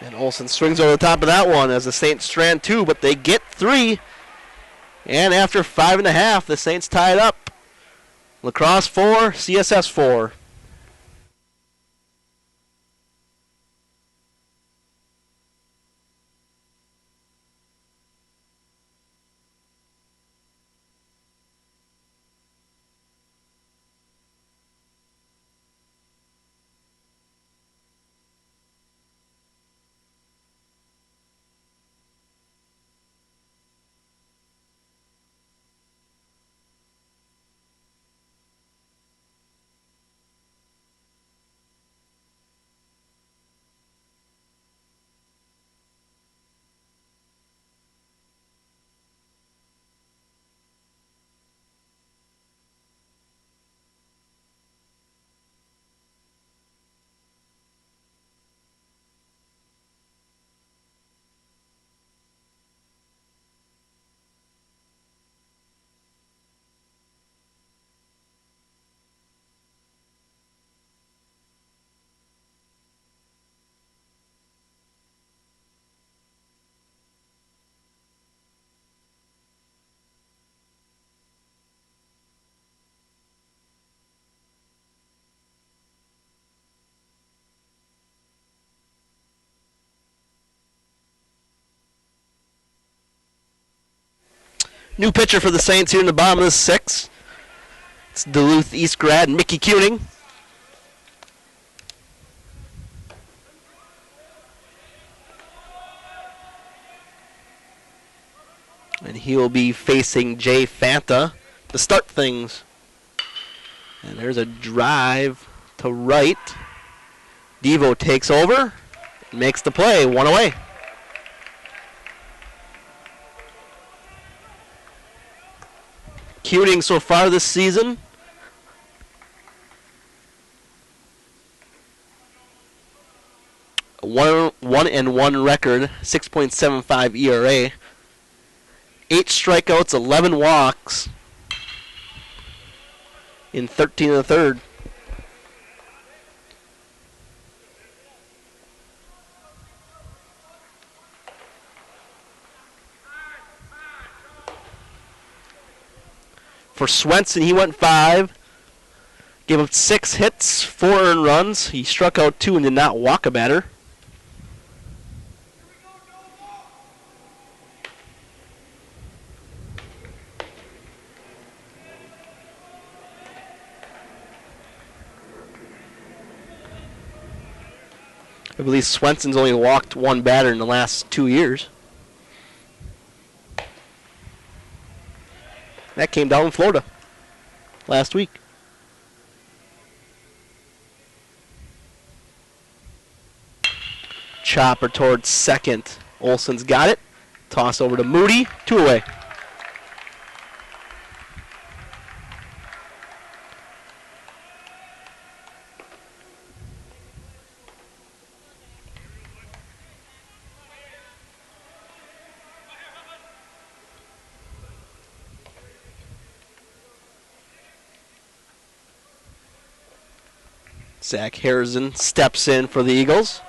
And Olsen swings over the top of that one as the Saints strand 2, but they get 3. And after 5.5, the Saints tie it up. La Crosse 4, CSS 4. New pitcher for the Saints here in the bottom of the 6th. It's Duluth East grad Mickey Kuning. And he'll be facing Jay Fanta to start things. And there's a drive to right. Devo takes over, makes the play, 1 away. Kuning so far this season, a 1-1 record, 6.75 ERA, 8 strikeouts, 11 walks in 13 1/3. For Swenson, he went 5, gave up 6 hits, 4 earned runs. He struck out 2 and did not walk a batter. I believe Swenson's only walked 1 batter in the last 2 years. That came down in Florida last week. Chopper towards second. Olsen's got it. Toss over to Moody. 2 away. Zach Harrison steps in for the Eagles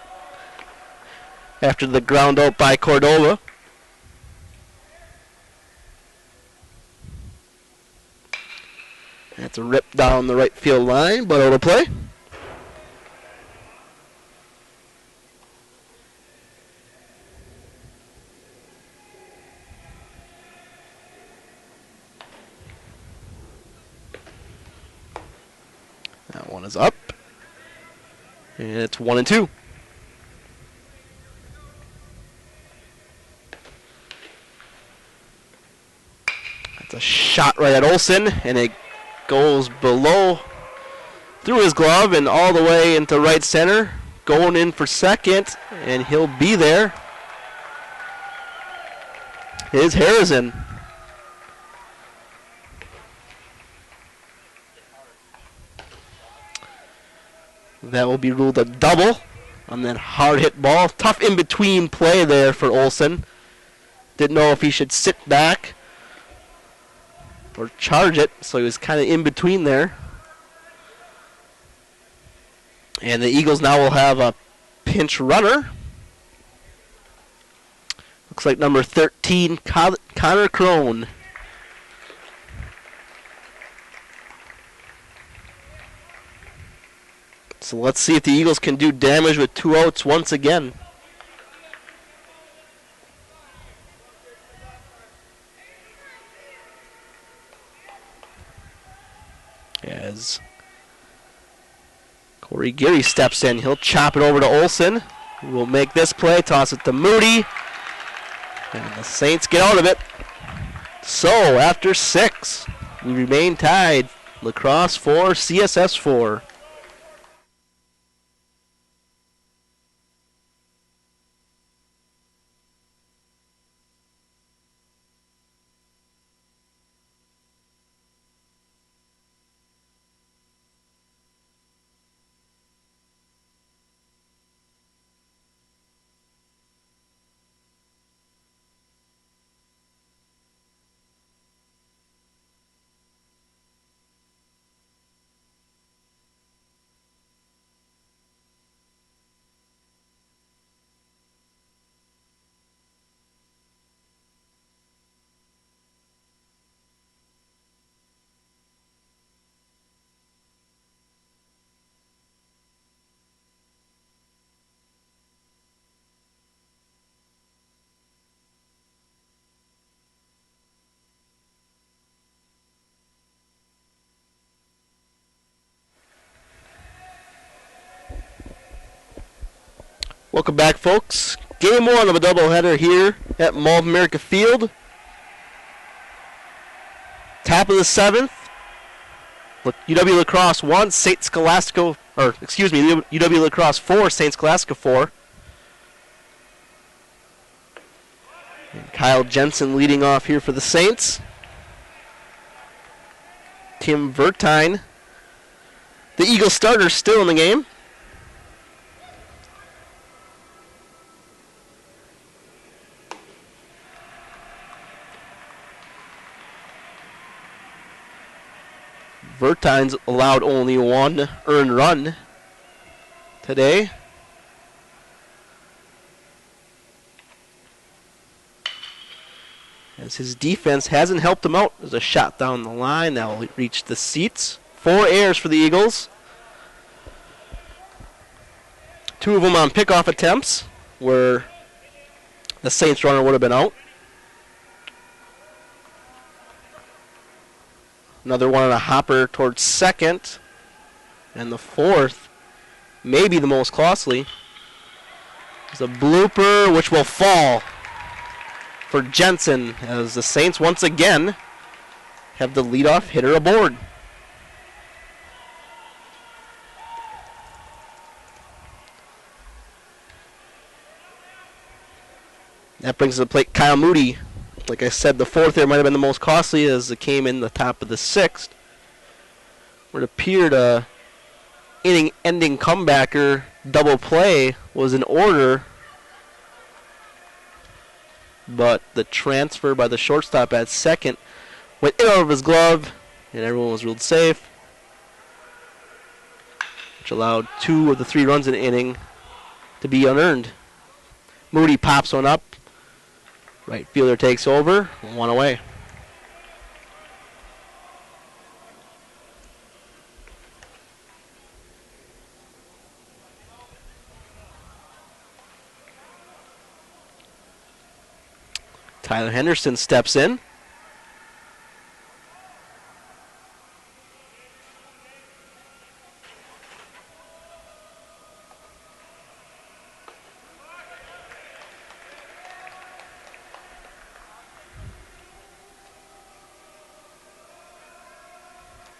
after the ground out by Cordova. That's a rip down the right field line, but out of play. That one is up. And it's 1-2. That's a shot right at Olsen, and it goes below, through his glove, and all the way into right center. Going in for second, and he'll be there. Here's Harrison. That will be ruled a double on that hard hit ball. Tough in-between play there for Olsen. Didn't know if he should sit back or charge it, so he was kind of in between there. And the Eagles now will have a pinch runner. Looks like number 13, Connor Crone. So let's see if the Eagles can do damage with 2 outs once again. As Corey Geary steps in, he'll chop it over to Olsen, who will make this play, toss it to Moody, and the Saints get out of it. So after 6, we remain tied. La Crosse 4, CSS 4. Welcome back, folks. Game 1 of a doubleheader here at Mall of America Field. Top of the 7th. UW La Crosse 1, St. Scholastica, or excuse me, UW La Crosse 4, St. Scholastica 4. And Kyle Jensen leading off here for the Saints. Tim Vertine, the Eagles starter, still in the game. Vertine's allowed only 1 earned run today. As his defense hasn't helped him out. There's a shot down the line that will reach the seats. 4 errors for the Eagles. 2 of them on pickoff attempts where the Saints runner would have been out. Another one on a hopper towards second. And the 4th, maybe the most costly, is a blooper which will fall for Jensen as the Saints once again have the leadoff hitter aboard. That brings to the plate Kyle Moody. Like I said, the 4th there might have been the most costly as it came in the top of the 6th. Where it appeared a inning-ending comebacker double play was in order, but the transfer by the shortstop at second went in out of his glove, and everyone was ruled safe, which allowed 2 of the 3 runs in the inning to be unearned. Moody pops one up. Right fielder takes over, 1 away. Tyler Henderson steps in.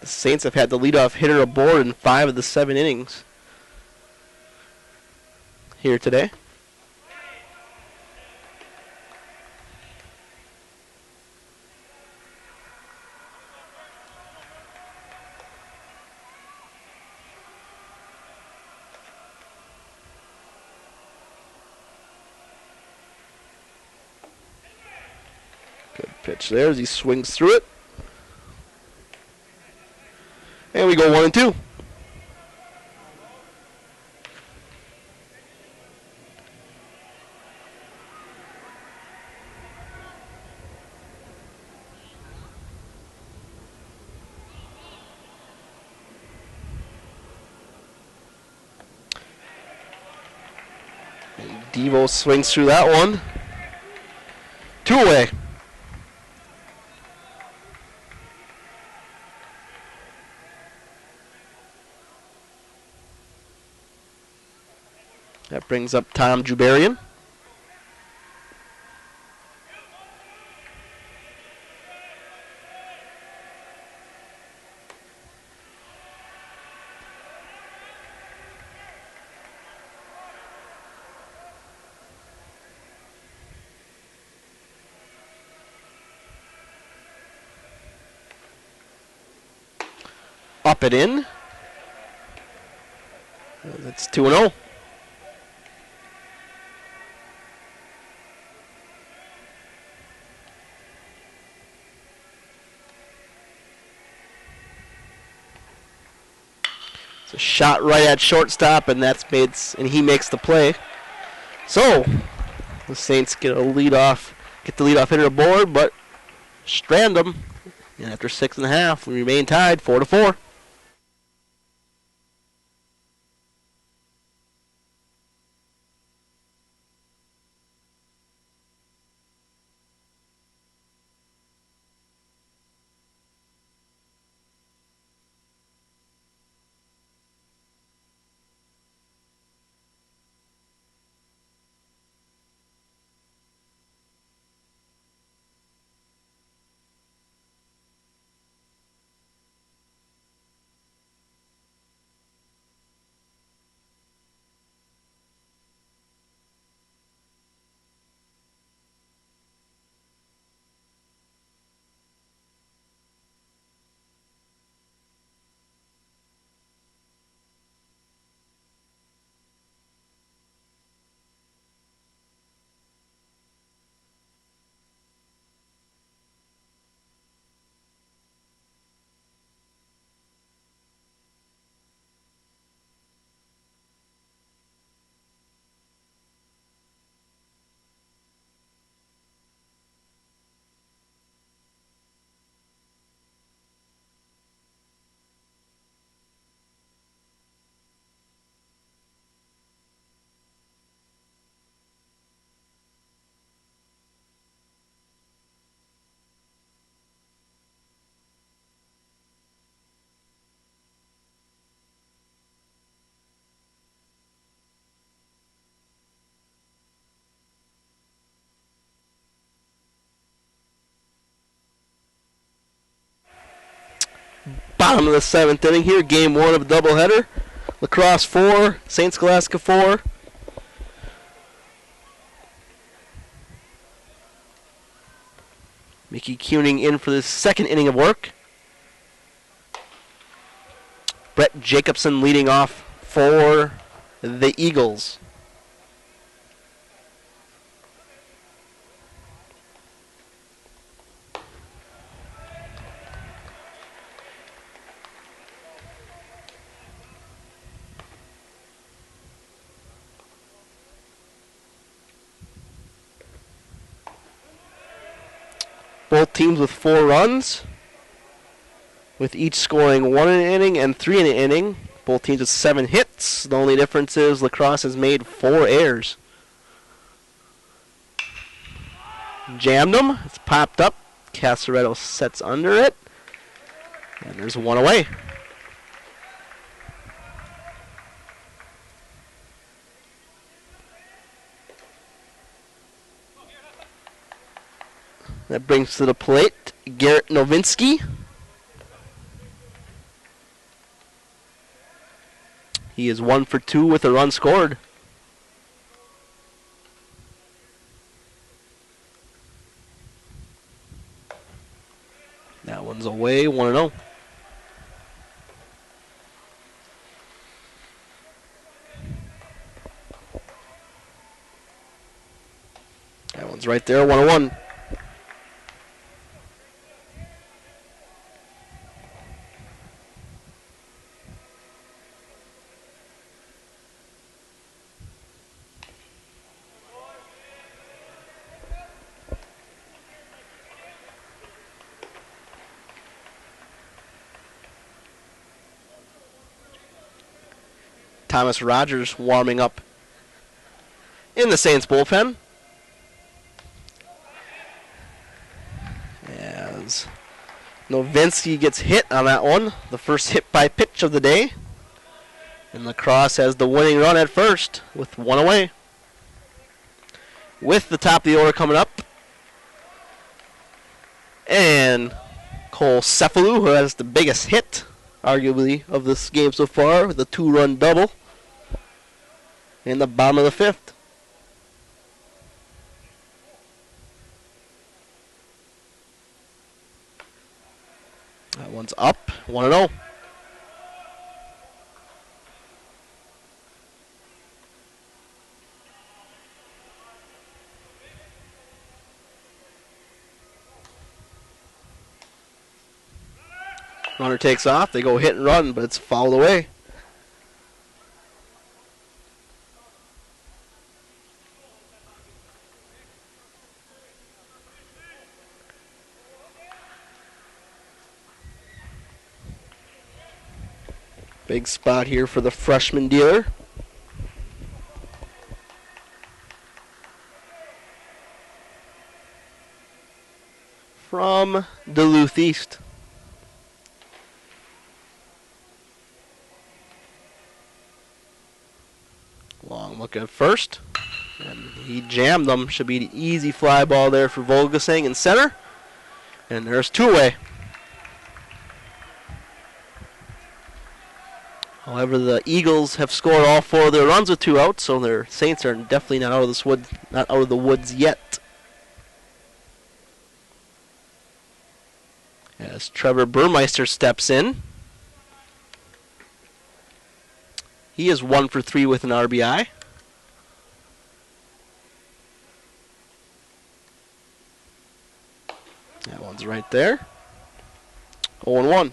The Saints have had the leadoff hitter aboard in 5 of the 7 innings here today. Good pitch there as he swings through it. And we go 1-2. Devo swings through that one. 2 away. That brings up Tom Jubarian. Up and in. That's 2-0. It's a shot right at shortstop, and he makes the play. So the Saints get the leadoff hitter aboard, but strand them. And after 6.5, we remain tied 4-4. Bottom of the 7th inning here, game 1 of a doubleheader. Lacrosse 4, St. Scholastica 4. Mickey Kuning in for the 2nd inning of work. Brett Jacobson leading off for the Eagles. Both teams with 4 runs, with each scoring 1 in an inning and 3 in an inning. Both teams with 7 hits. The only difference is Lacrosse has made 4 errors. Jammed them. It's popped up. Casaretto sets under it. And there's 1 away. That brings to the plate Garrett Novinsky. He is 1 for 2 with a run scored. That one's away, 1-0. That one's right there, 1-1. Thomas Rogers warming up in the Saints bullpen. As Novinsky gets hit on that one, the first hit by pitch of the day. And Crosse has the winning run at first with one away. With the top of the order coming up. And Cole Cephalou, who has the biggest hit, arguably, of this game so far, with a 2-run double in the bottom of the fifth. That one's up, 1-0. Runner takes off. They go hit and run, but it's fouled away. Big spot here for the freshman dealer. From Duluth East. Long look at first. And he jammed them. Should be an easy fly ball there for Volgasang in center. And there's two away. However, the Eagles have scored all four of their runs with two outs, so their Saints are definitely not out of the woods yet. As Trevor Burmeister steps in. He is 1 for 3 with an RBI. That one's right there. 0-1.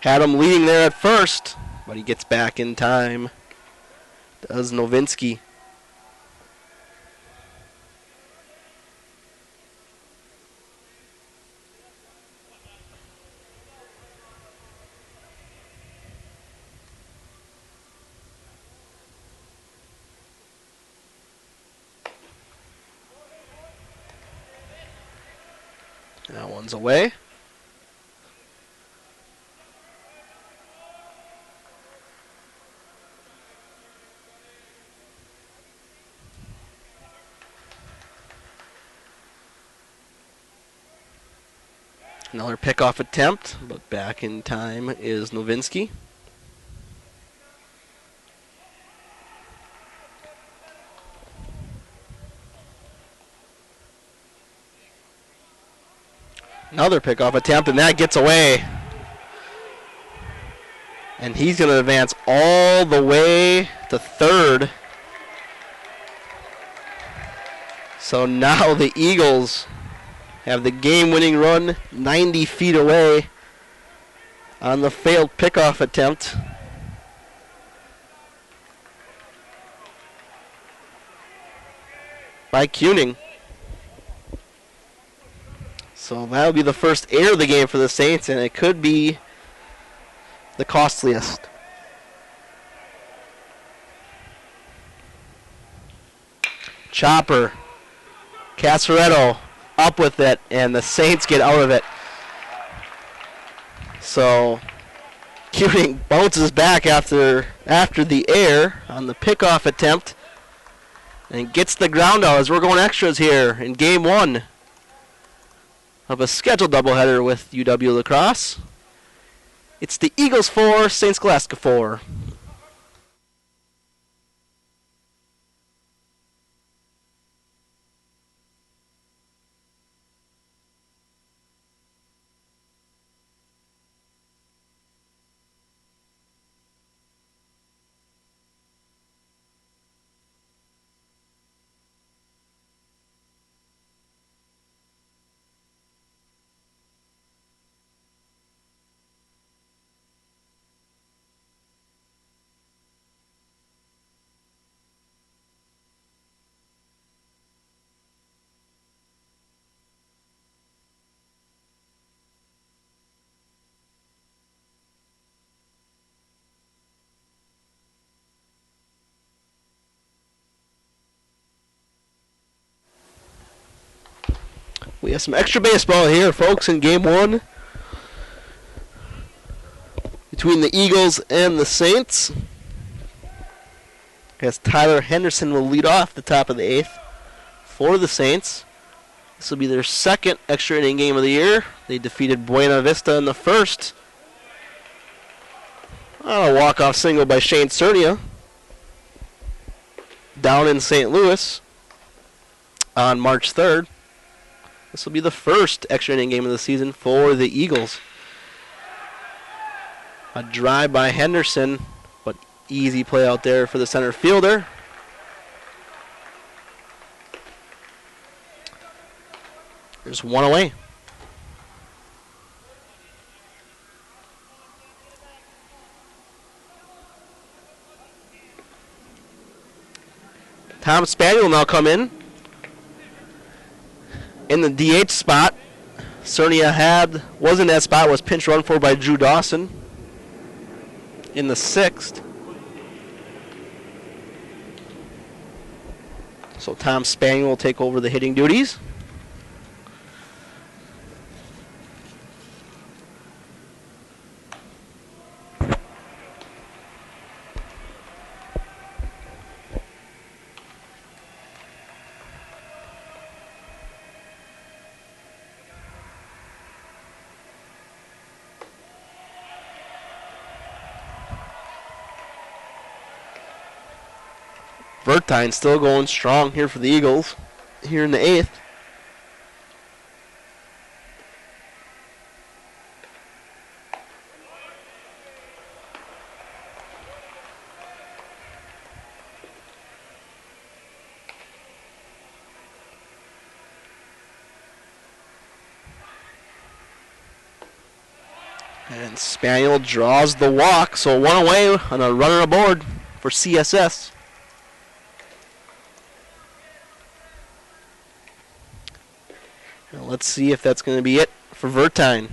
Had him leading there at first, but he gets back in time. Does Novinsky. That one's away. Another pickoff attempt, but back in time is Novinsky. Another pickoff attempt, and that gets away. And he's going to advance all the way to third. So now the Eagles have the game-winning run 90 feet away on the failed pickoff attempt. By Kuning. So that'll be the first error of the game for the Saints, and it could be the costliest. Chopper. Casaretto up with it, and the Saints get out of it. So Kuning bounces back after the air on the pickoff attempt and gets the ground out as we're going extras here in game one of a scheduled doubleheader with UW La Crosse. It's the Eagles 4, St. Scholastica 4. We have some extra baseball here, folks, in game one between the Eagles and the Saints. As Tyler Henderson will lead off the top of the eighth for the Saints. This will be their second extra inning game of the year. They defeated Buena Vista in the first on a walk-off single by Shane Cernia down in St. Louis on March 3rd. This will be the first extra inning game of the season for the Eagles. A drive by Henderson, but easy play out there for the center fielder. There's one away. Tom Spaniel will now come in the DH spot. Cernia was in that spot, was pinch run for by Drew Dawson in the sixth. So Tom Spaniel will take over the hitting duties. Vertine still going strong here for the Eagles here in the eighth. And Spaniel draws the walk, so one away and a runner aboard for CSS. Let's see if that's going to be it for Vertine.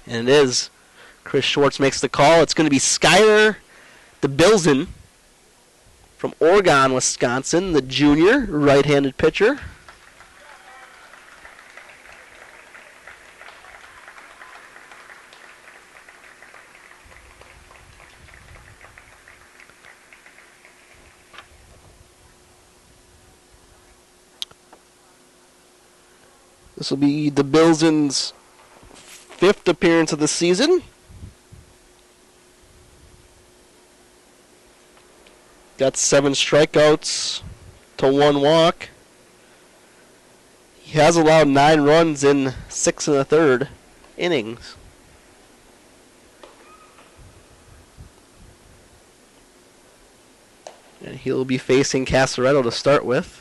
And it is. Chris Schwartz makes the call. It's going to be Skyler DeBilzen from Oregon, Wisconsin, the junior right-handed pitcher. This will be DeBilzen's fifth appearance of the season. Got 7 strikeouts to 1 walk. He has allowed 9 runs in 6 1/3 innings. And he'll be facing Casaretto to start with.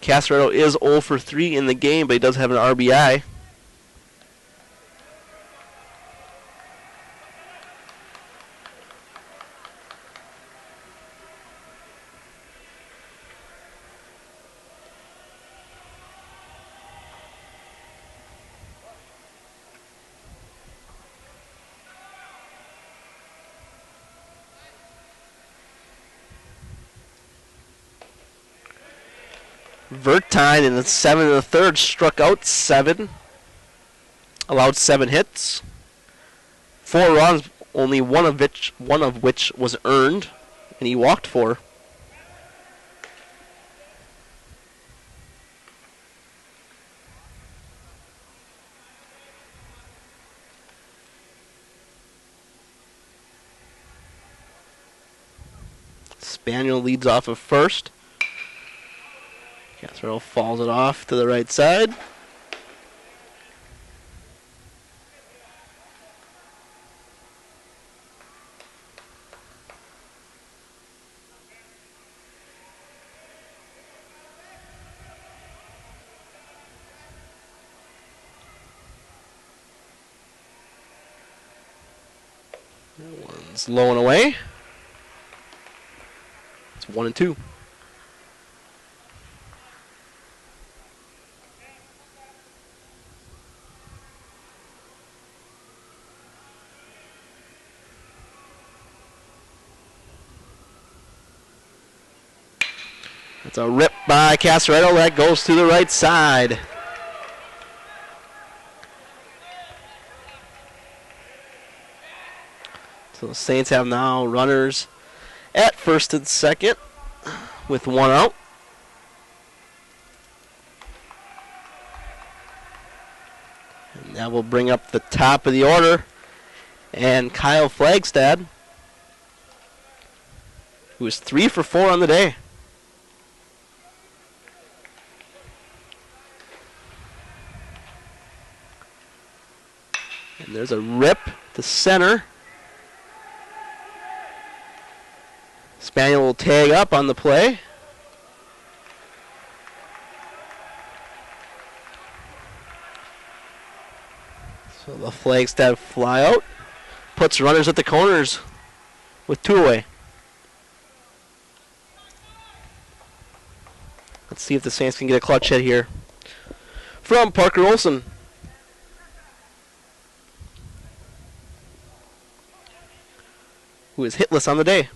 Casaretto is 0 for 3 in the game, but he does have an RBI. Vertine in the 7 1/3 struck out 7, allowed 7 hits, 4 runs, only one of which was earned, and he walked 4. Spaniel leads off of first. Casserole falls it off to the right side. That one's low and away. It's 1-2. It's a rip by Casaretto. That goes to the right side. So the Saints have now runners at first and second with one out. And that will bring up the top of the order. And Kyle Flagstad, who is 3 for 4 on the day. And there's a rip to center. Spaniel will tag up on the play. So the Flagstaff fly out. Puts runners at the corners with 2 away. Let's see if the Saints can get a clutch hit here. From Parker Olson. Who is hitless on the day.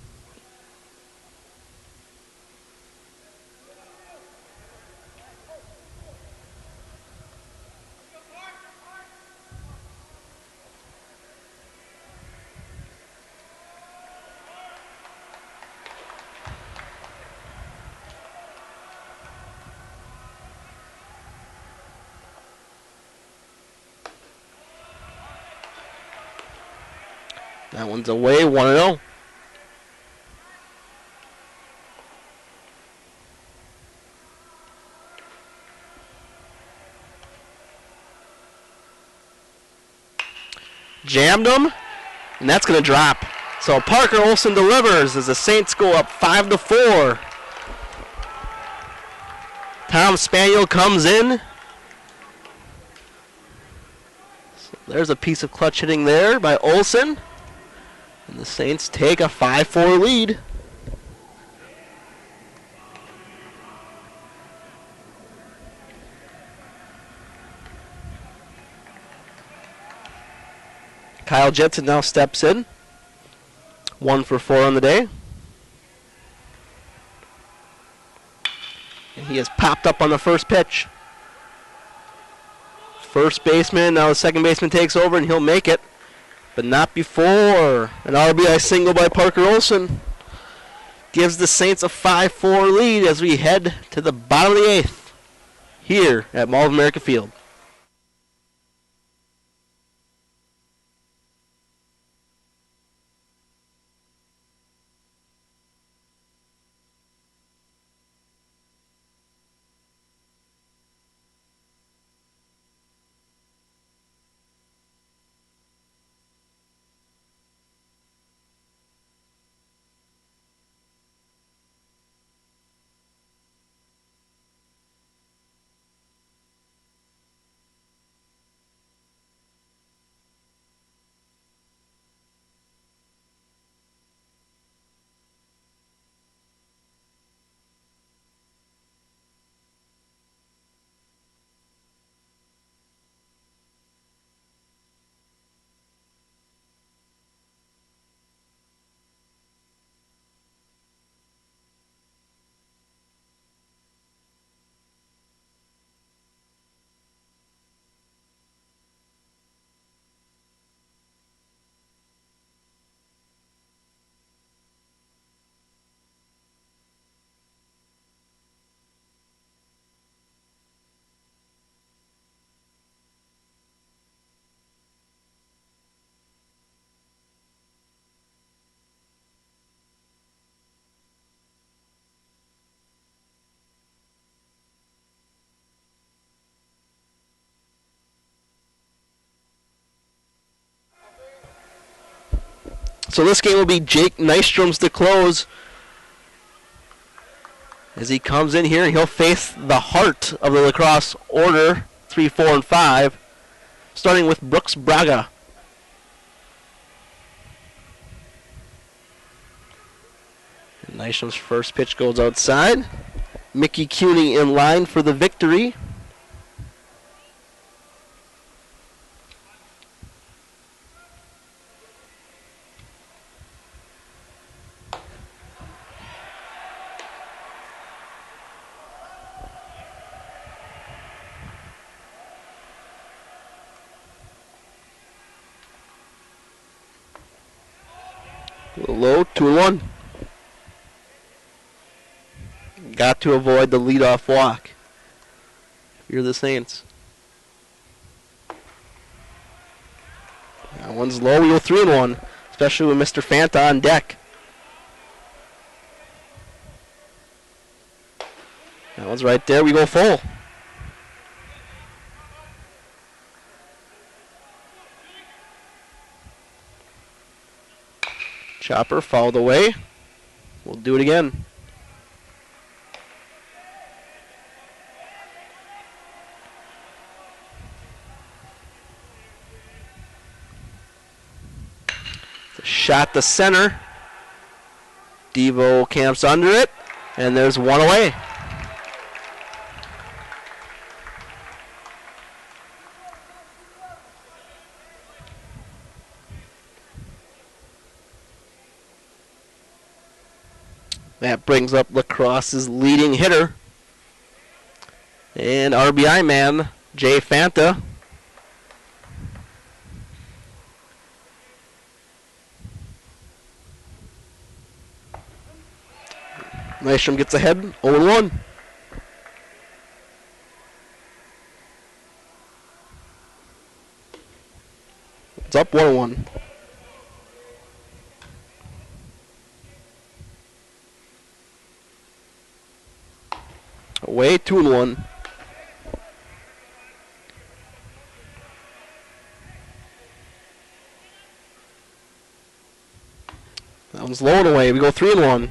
That one's away, 1-0. Jammed him, and that's going to drop. So Parker Olson delivers as the Saints go up 5-4. Tom Spaniel comes in. So there's a piece of clutch hitting there by Olson. And the Saints take a 5-4 lead. Kyle Jensen now steps in. 1 for 4 on the day. And he has popped up on the first pitch. First baseman, now the second baseman takes over and he'll make it. But not before. An RBI single by Parker Olson gives the Saints a 5-4 lead as we head to the bottom of the 8th here at Mall of America Field. So this game will be Jake Nystrom's to close. As he comes in here, he'll face the heart of the lacrosse order, 3, 4, and 5, starting with Brooks Braga. And Nystrom's first pitch goes outside. Mickey Cuny in line for the victory. Low, 2-1. Got to avoid the leadoff walk. You're the Saints. That one's low. We go 3-1, especially with Mr. Fanta on deck. That one's right there. We go full. Chopper fouled away. We'll do it again. The shot to center. Devo camps under it, and there's one away. That brings up Lacrosse's leading hitter and RBI man, Jay Fanta. Nystrom gets ahead, 0-1. It's up 1-1. Away, 2-1. That one's low and away. We go 3-1.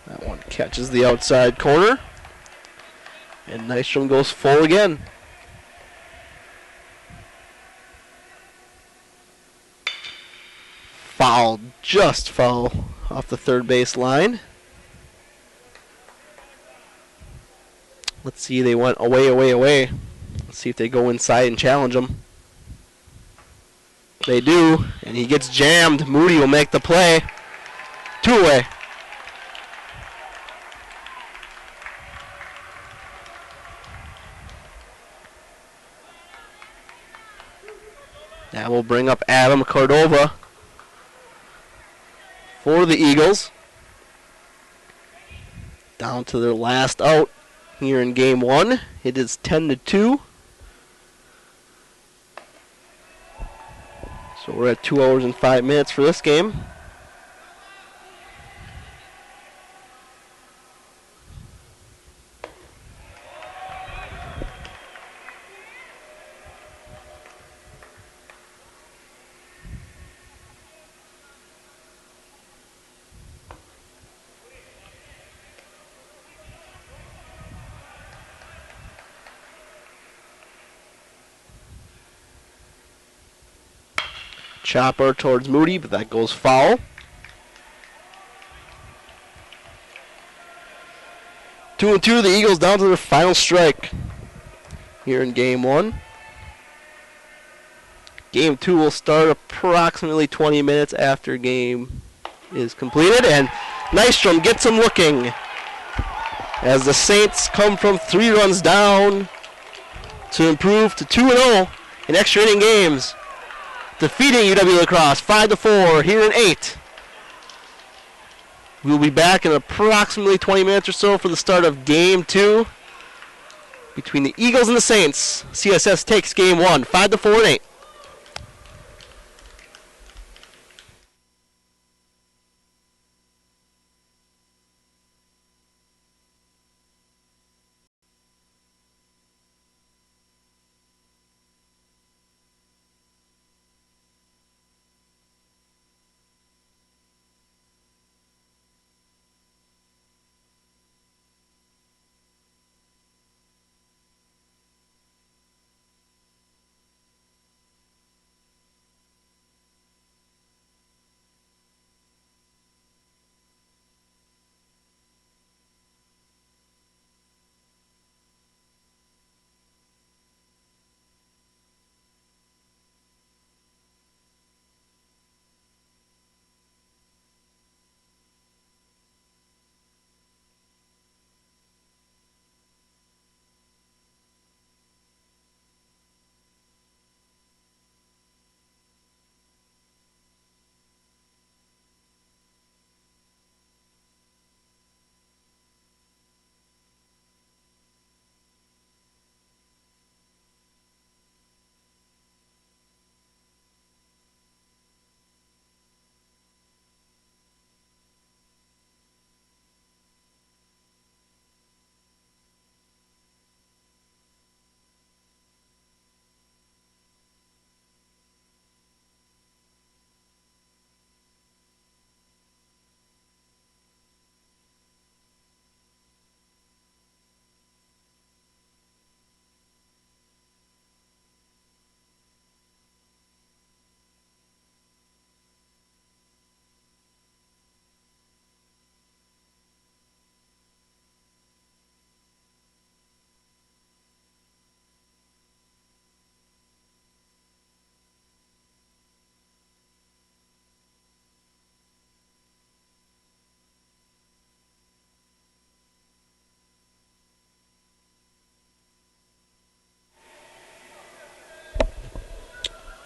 That one catches the outside corner. And Nystrom goes full again. Foul, just foul off the third base line. Let's see, they went away, away, away. Let's see if they go inside and challenge him. They do, and he gets jammed. Moody will make the play. 2 away. That will bring up Adam Cordova for the Eagles. Down to their last out here in game 1. It is 10-2. So we're at 2 hours and 5 minutes for this game. Chopper towards Moody, but that goes foul. Two and two, the Eagles down to their final strike here in game 1. Game 2 will start approximately 20 minutes after game is completed, and Nystrom gets him looking as the Saints come from 3 runs down to improve to 2-0 in extra inning games, defeating UW-La-Crosse 5-4 here in 8. We'll be back in approximately 20 minutes or so for the start of Game 2 between the Eagles and the Saints. CSS takes Game 1, 5-4 in 8.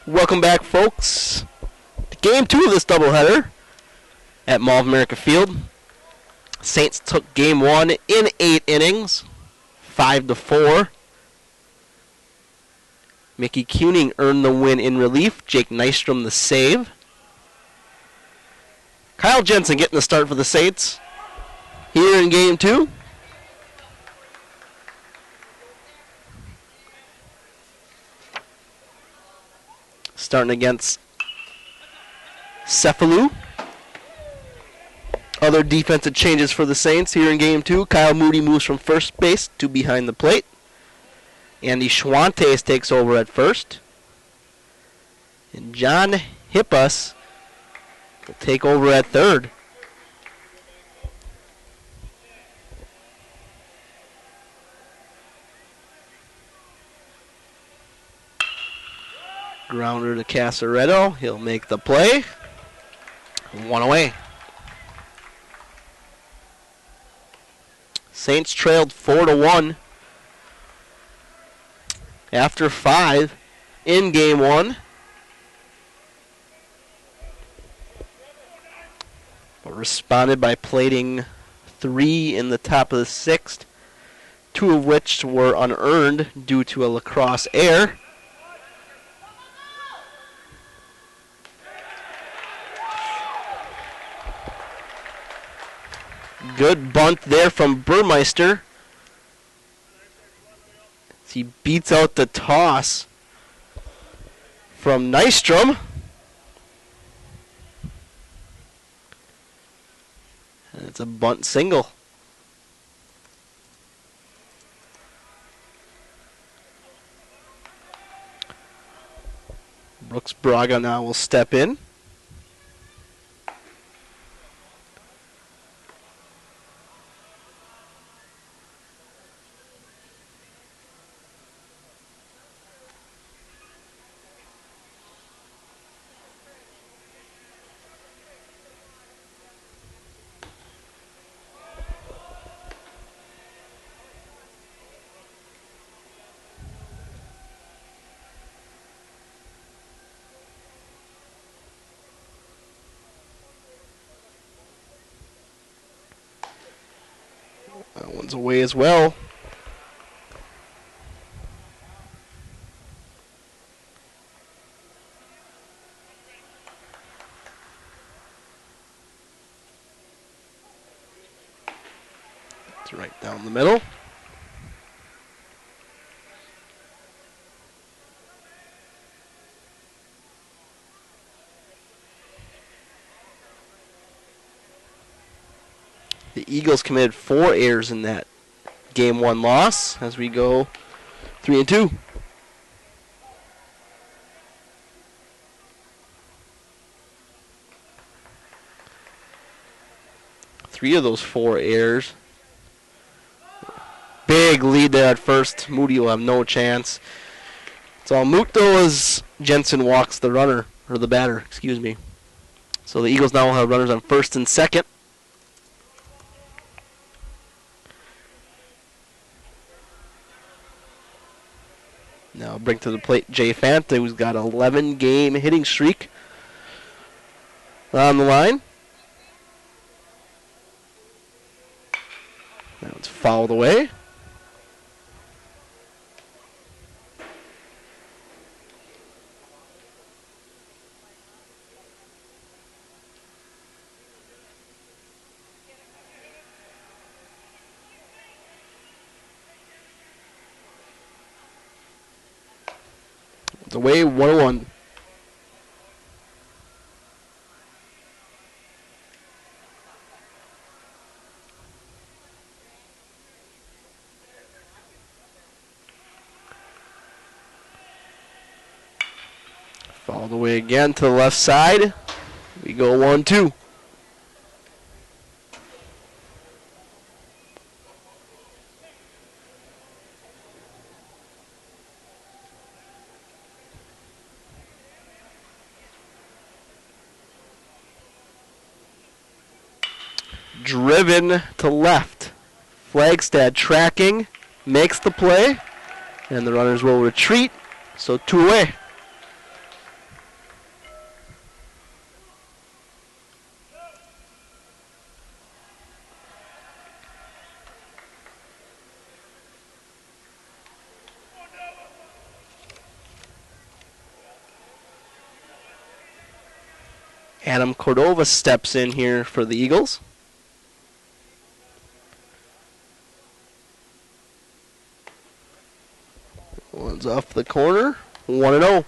Welcome back, folks, to Game 2 of this doubleheader at Mall of America Field. Saints took Game 1 in 8 innings, 5-4. Mickey Kuning earned the win in relief. Jake Nystrom the save. Kyle Jensen getting the start for the Saints here in Game 2. Starting against Cephalou. Other defensive changes for the Saints here in Game 2. Kyle Moody moves from first base to behind the plate. Andy Schwantes takes over at first. And John Hippas will take over at third. Grounder to Casaretto. He'll make the play. 1 away. Saints trailed 4-1 after 5 in Game 1. But responded by plating 3 in the top of the 6th, 2 of which were unearned due to a lacrosse error. Good bunt there from Burmeister. He beats out the toss from Nystrom. And it's a bunt single. Brooks Braga now will step in. That one's away as well. It's right down the middle. The Eagles committed 4 errors in that Game 1 loss as we go 3-2. Three of those 4 errors. Big lead there at first. Moody will have no chance. It's all moot though as Jensen walks the runner, or the batter, excuse me. So the Eagles now will have runners on first and second. Now bring to the plate Jay Fanta, who's got an 11-game hitting streak on the line. That one's fouled away. It's away 1-1. Fouled away again to the left side. We go 1-2. Driven to left. Flagstad tracking, makes the play, and the runners will retreat, so 2 away. Adam Cordova steps in here for the Eagles. One's off the corner. 1-0.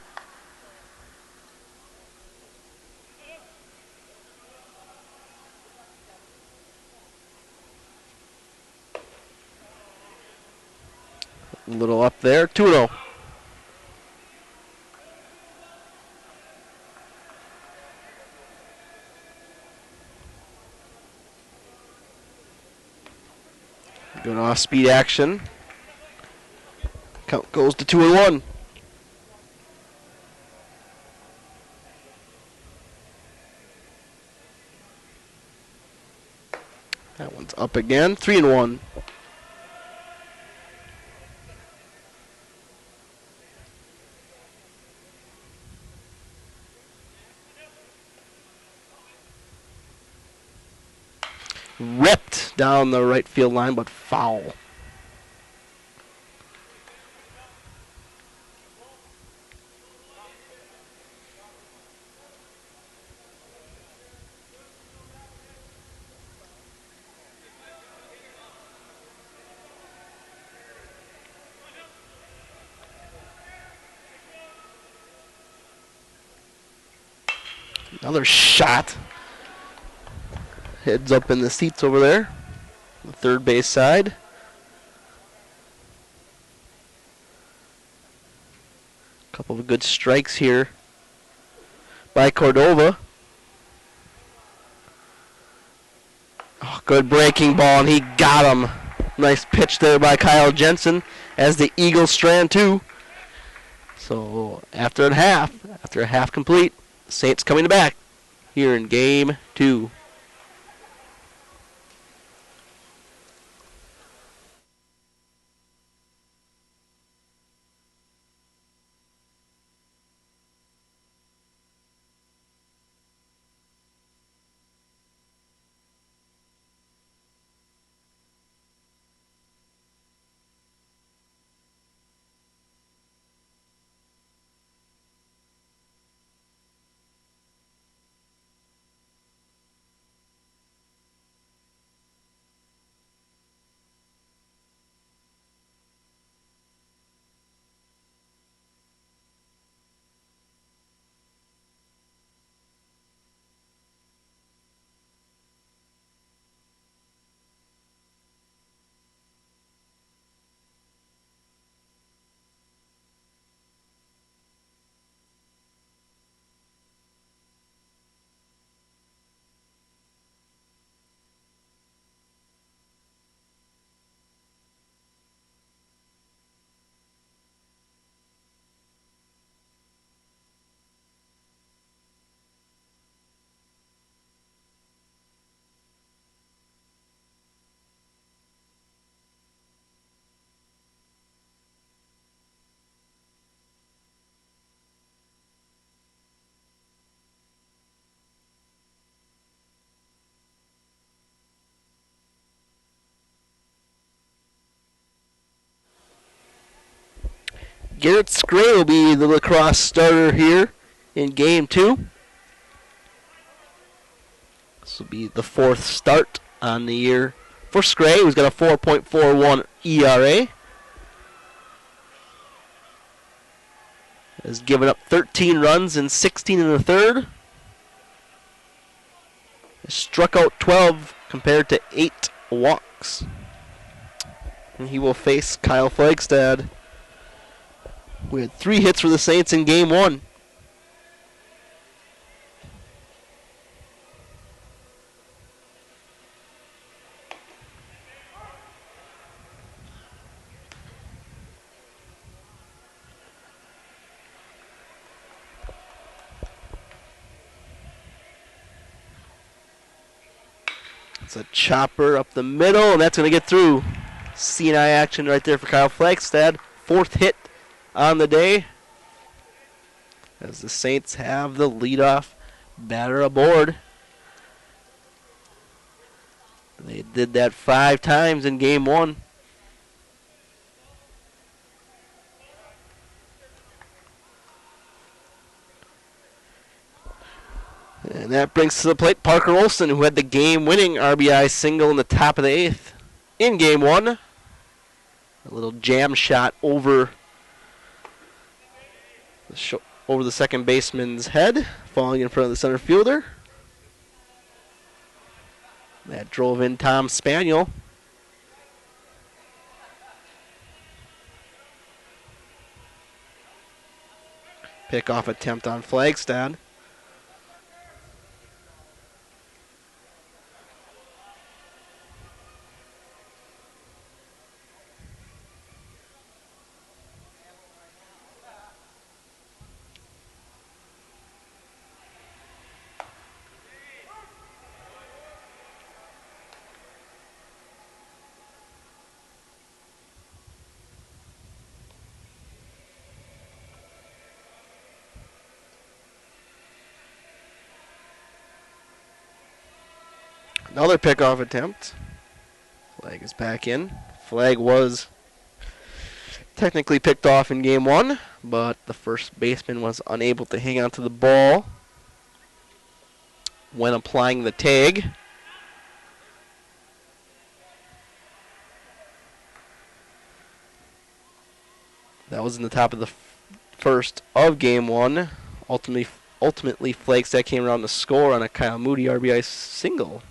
A little up there. 2-0. Good off-speed action. Count goes to 2-1. That one's up again. 3-1. Ripped down the right field line, but foul. Another shot. Heads up in the seats over there. The third base side. Couple of good strikes here by Cordova. Oh, good breaking ball, and he got him. Nice pitch there by Kyle Jensen as the Eagles strand two. So after a half complete, Saints coming back here in game 2. Garrett Scray will be the lacrosse starter here in game 2. This will be the 4th start on the year for Scray, who's got a 4.41 ERA. Has given up 13 runs in 16 in the third. Has struck out 12 compared to 8 walks. And he will face Kyle Flagstad. We had 3 hits for the Saints in game 1. It's a chopper up the middle, and that's going to get through. CNI action right there for Kyle Flagstad. 4th hit on the day, as the Saints have the leadoff batter aboard. They did that 5 times in game 1. And that brings to the plate Parker Olson, who had the game-winning RBI single in the top of the 8th in Game 1. A little jam shot over the second baseman's head, falling in front of the center fielder. That drove in Tom Spaniel. Pickoff attempt on Flagstad. Another pickoff attempt. Flag is back in. Flag was technically picked off in Game 1, but the first baseman was unable to hang on to the ball when applying the tag. That was in the top of the first of Game 1. Ultimately, Flagstad came around to score on a Kyle Moody RBI single.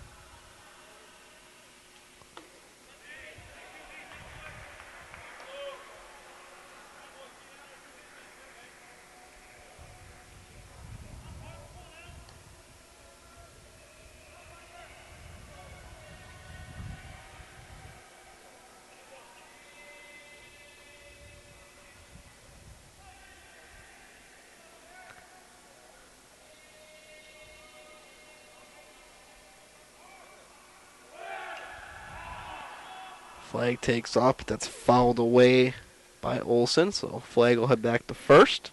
Flag takes off, but that's fouled away by Olson, so Flag will head back to first.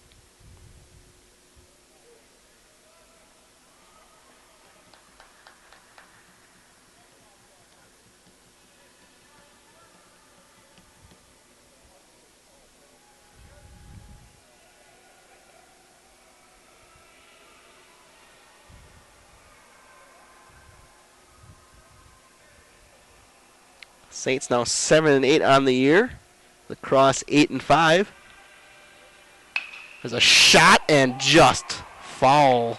Saints now 7-8 on the year. The Crosse 8-5. There's a shot and just foul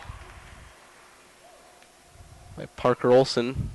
by Parker Olson.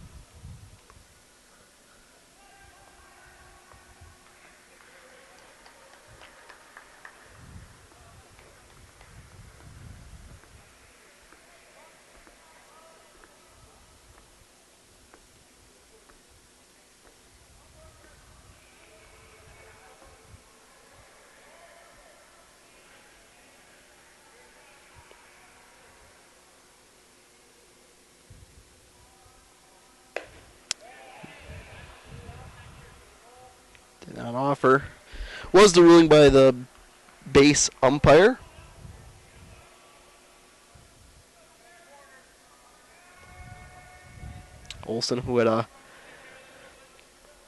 Did not offer. Was the ruling by the base umpire. Olson, who had a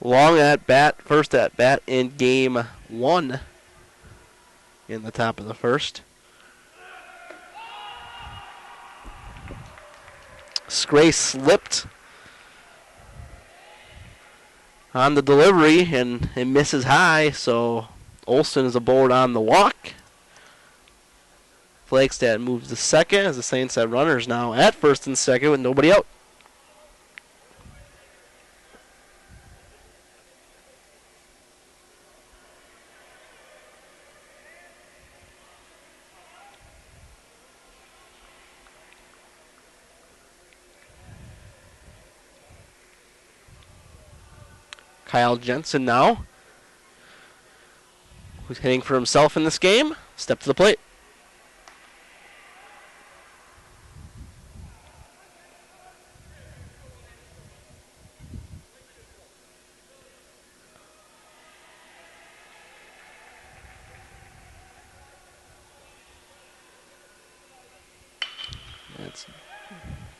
long first at bat in Game 1 in the top of the first. Scray slipped on the delivery and it misses high, so Olson is aboard on the walk. Flagstad moves to second as the Saints have runners now at first and second with nobody out. Kyle Jensen now, who's hitting for himself in this game. Step to the plate. It's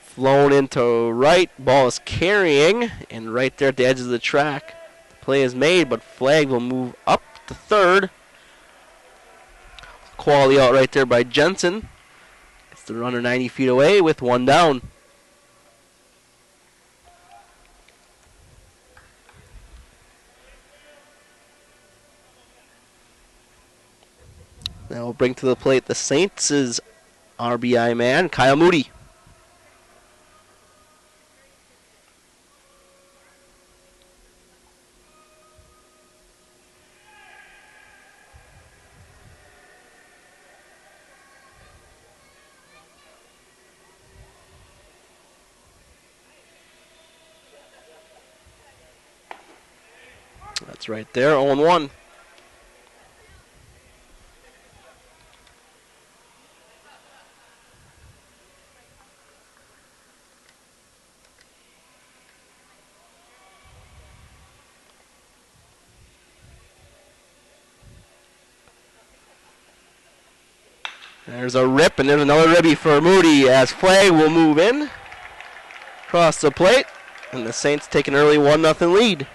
flown into right. Ball is carrying, and right there at the edge of the track. Play is made, but Flag will move up to third. Quality out right there by Jensen. It's the runner 90 feet away with one down. Now we'll bring to the plate the Saints' RBI man, Kyle Moody. That's right there, 0-1. There's a rip, and there's another ribby for Moody as flag will move in. Across the plate, and the Saints take an early 1-0 lead.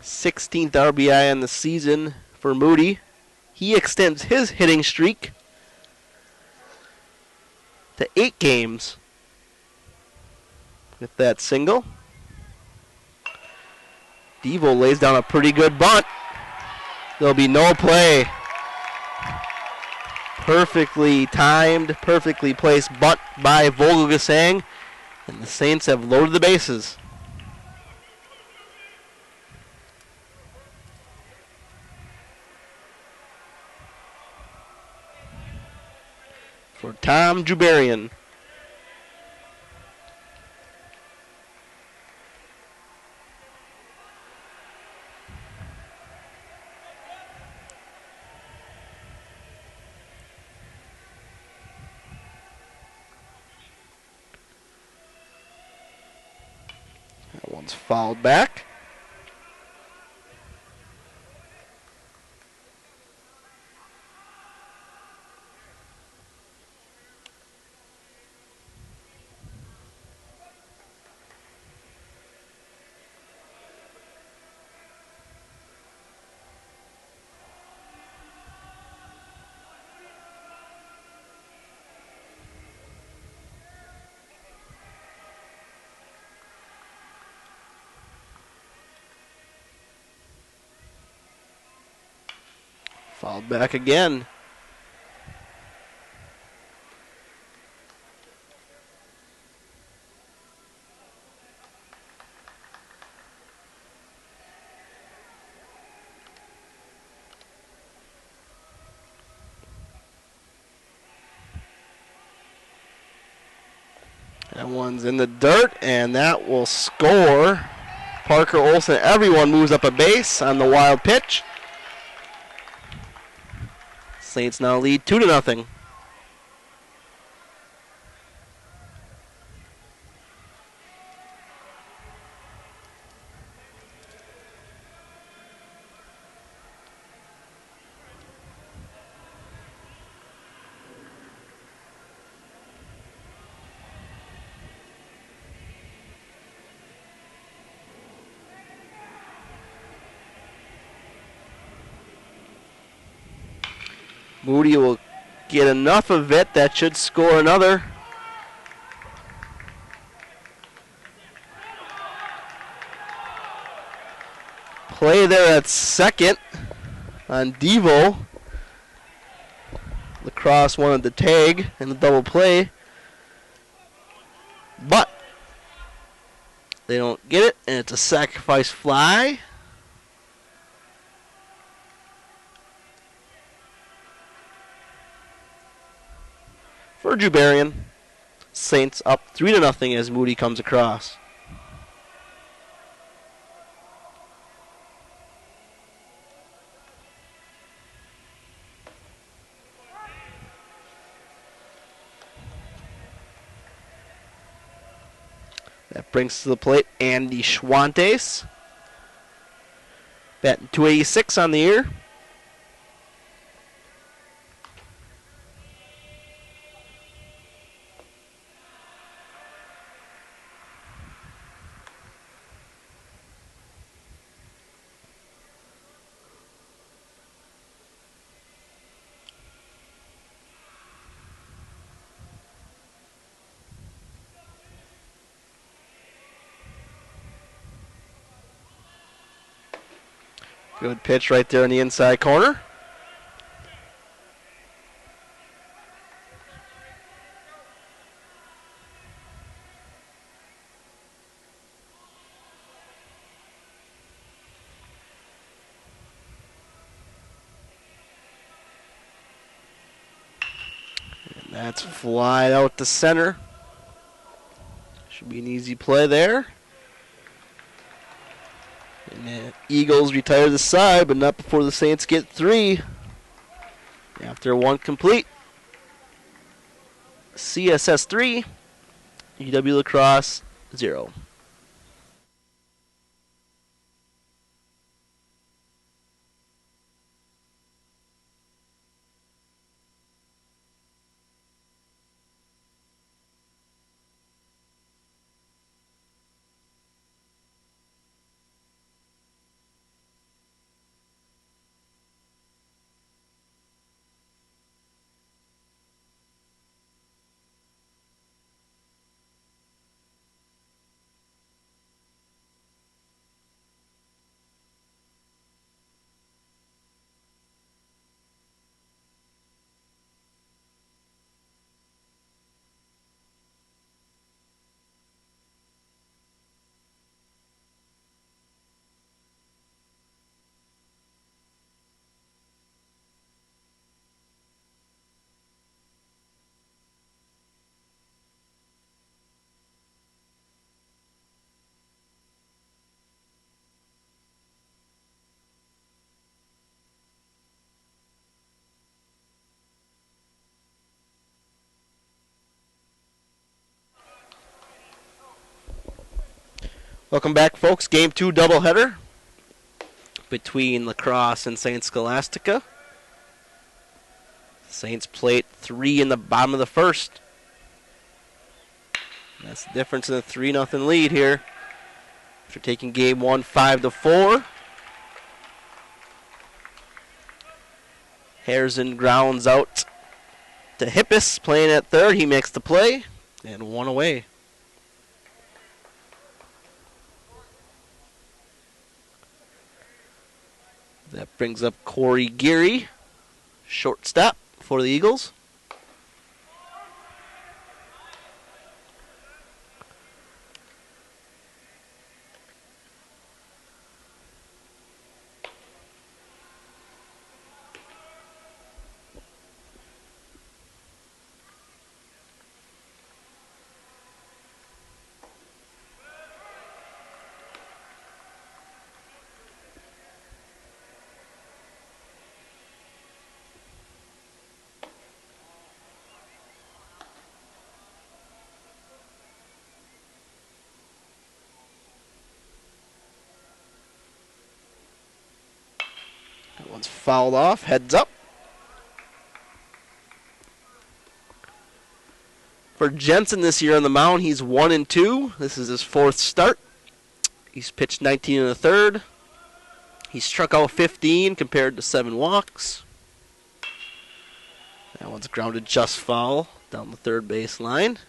Sixteenth RBI in the season for Moody. He extends his hitting streak to 8 games with that single. Devo lays down a pretty good bunt. There'll be no play. Perfectly timed, perfectly placed bunt by Vogelgesang, and the Saints have loaded the bases. For Tom Jubarian. That one's fouled back. Fouled back again. That one's in the dirt, and that will score. Parker Olson, everyone moves up a base on the wild pitch. Saints now lead 2-0. Moody will get enough of it that should score another. Play there at second on Devo. Crosse wanted the tag and the double play, but they don't get it, and it's a sacrifice fly. For Jubarian. Saints up 3-0 as Moody comes across. That brings to the plate Andy Schwantes. Batting .286 on the year. Good pitch right there in the inside corner. And that's fly out to center. Should be an easy play there. And the Eagles retire the side, but not before the Saints get 3. After 1 complete. CSS 3, UW La Crosse 0. Welcome back, folks. Game 2 doubleheader between La Crosse and St. Scholastica. Saints plate 3 in the bottom of the first. That's the difference in the 3-0 lead here. After taking game 1 5-4. Harrison grounds out to Hippis, playing at third. He makes the play, and 1 away. That brings up Corey Geary, shortstop for the Eagles. That one's fouled off, heads up. For Jensen this year on the mound, he's 1-2. This is his 4th start. He's pitched 19 1/3. He struck out 15 compared to 7 walks. That one's grounded just foul down the third base line.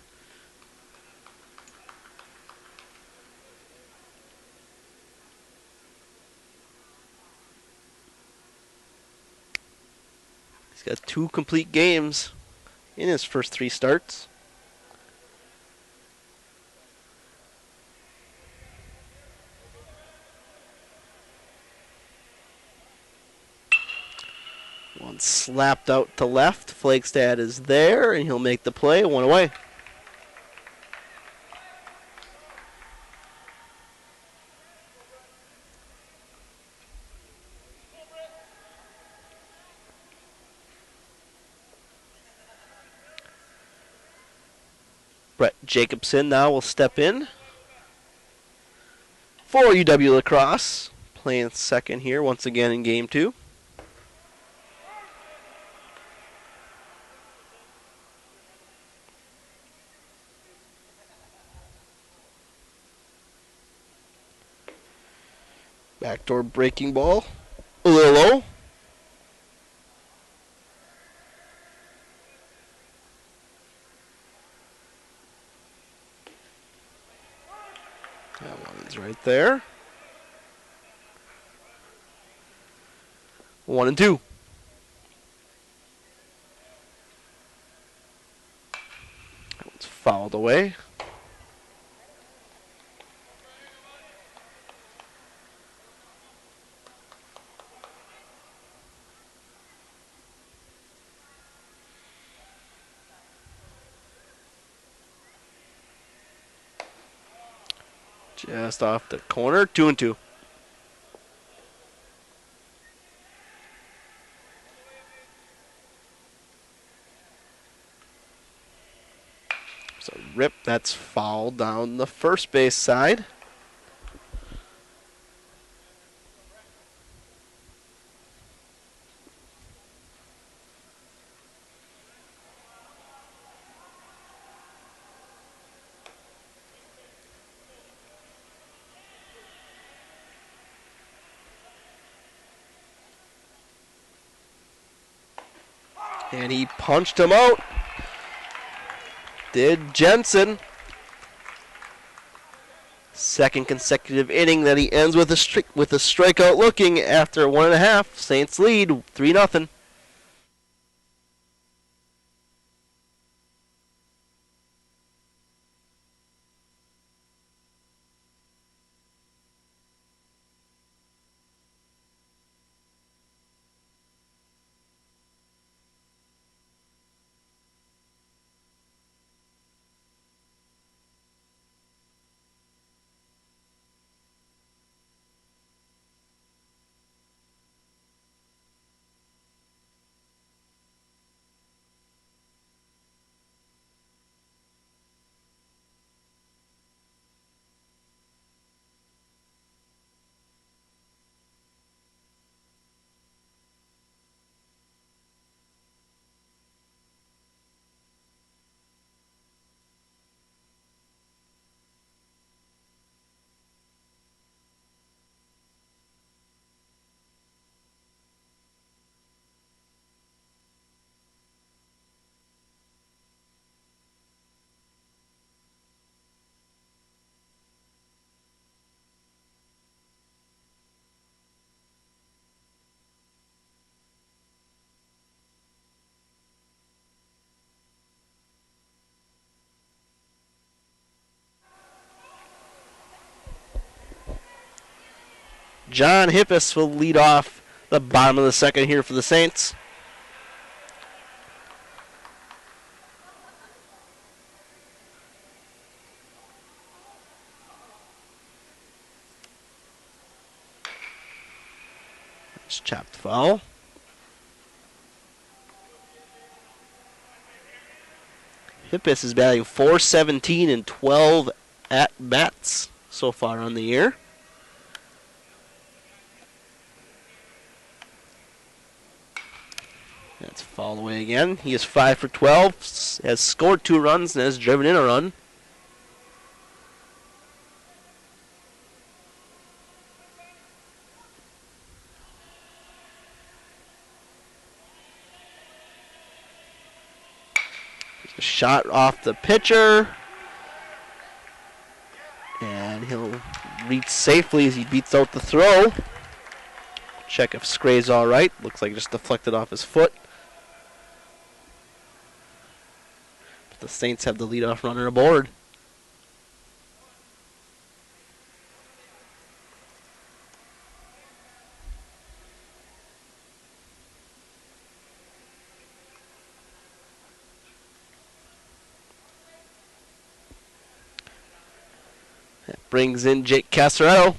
He's got 2 complete games in his first 3 starts. One slapped out to left. Flagstad is there, and he'll make the play. 1 away. Brett Jacobson now will step in for UW La Crosse, playing second here once again in game 2. Backdoor breaking ball. A little low. That one's right there. 1-2. It's fouled away. Just off the corner, 2-2. So rip, that's foul down the first base side. And he punched him out. Did Jensen. Second consecutive inning that he ends with a strikeout looking after 1.5. Saints lead 3-0. John Hippis will lead off the bottom of the second here for the Saints. It's chopped foul. Hippis is batting .417 and 12 at-bats so far on the year. That's fouled away again. He is 5 for 12, has scored 2 runs, and has driven in a run. A shot off the pitcher. And he'll reach safely as he beats out the throw. Check if Scray's all right. Looks like it just deflected off his foot. But the Saints have the leadoff runner aboard. That brings in Jake Casaretto.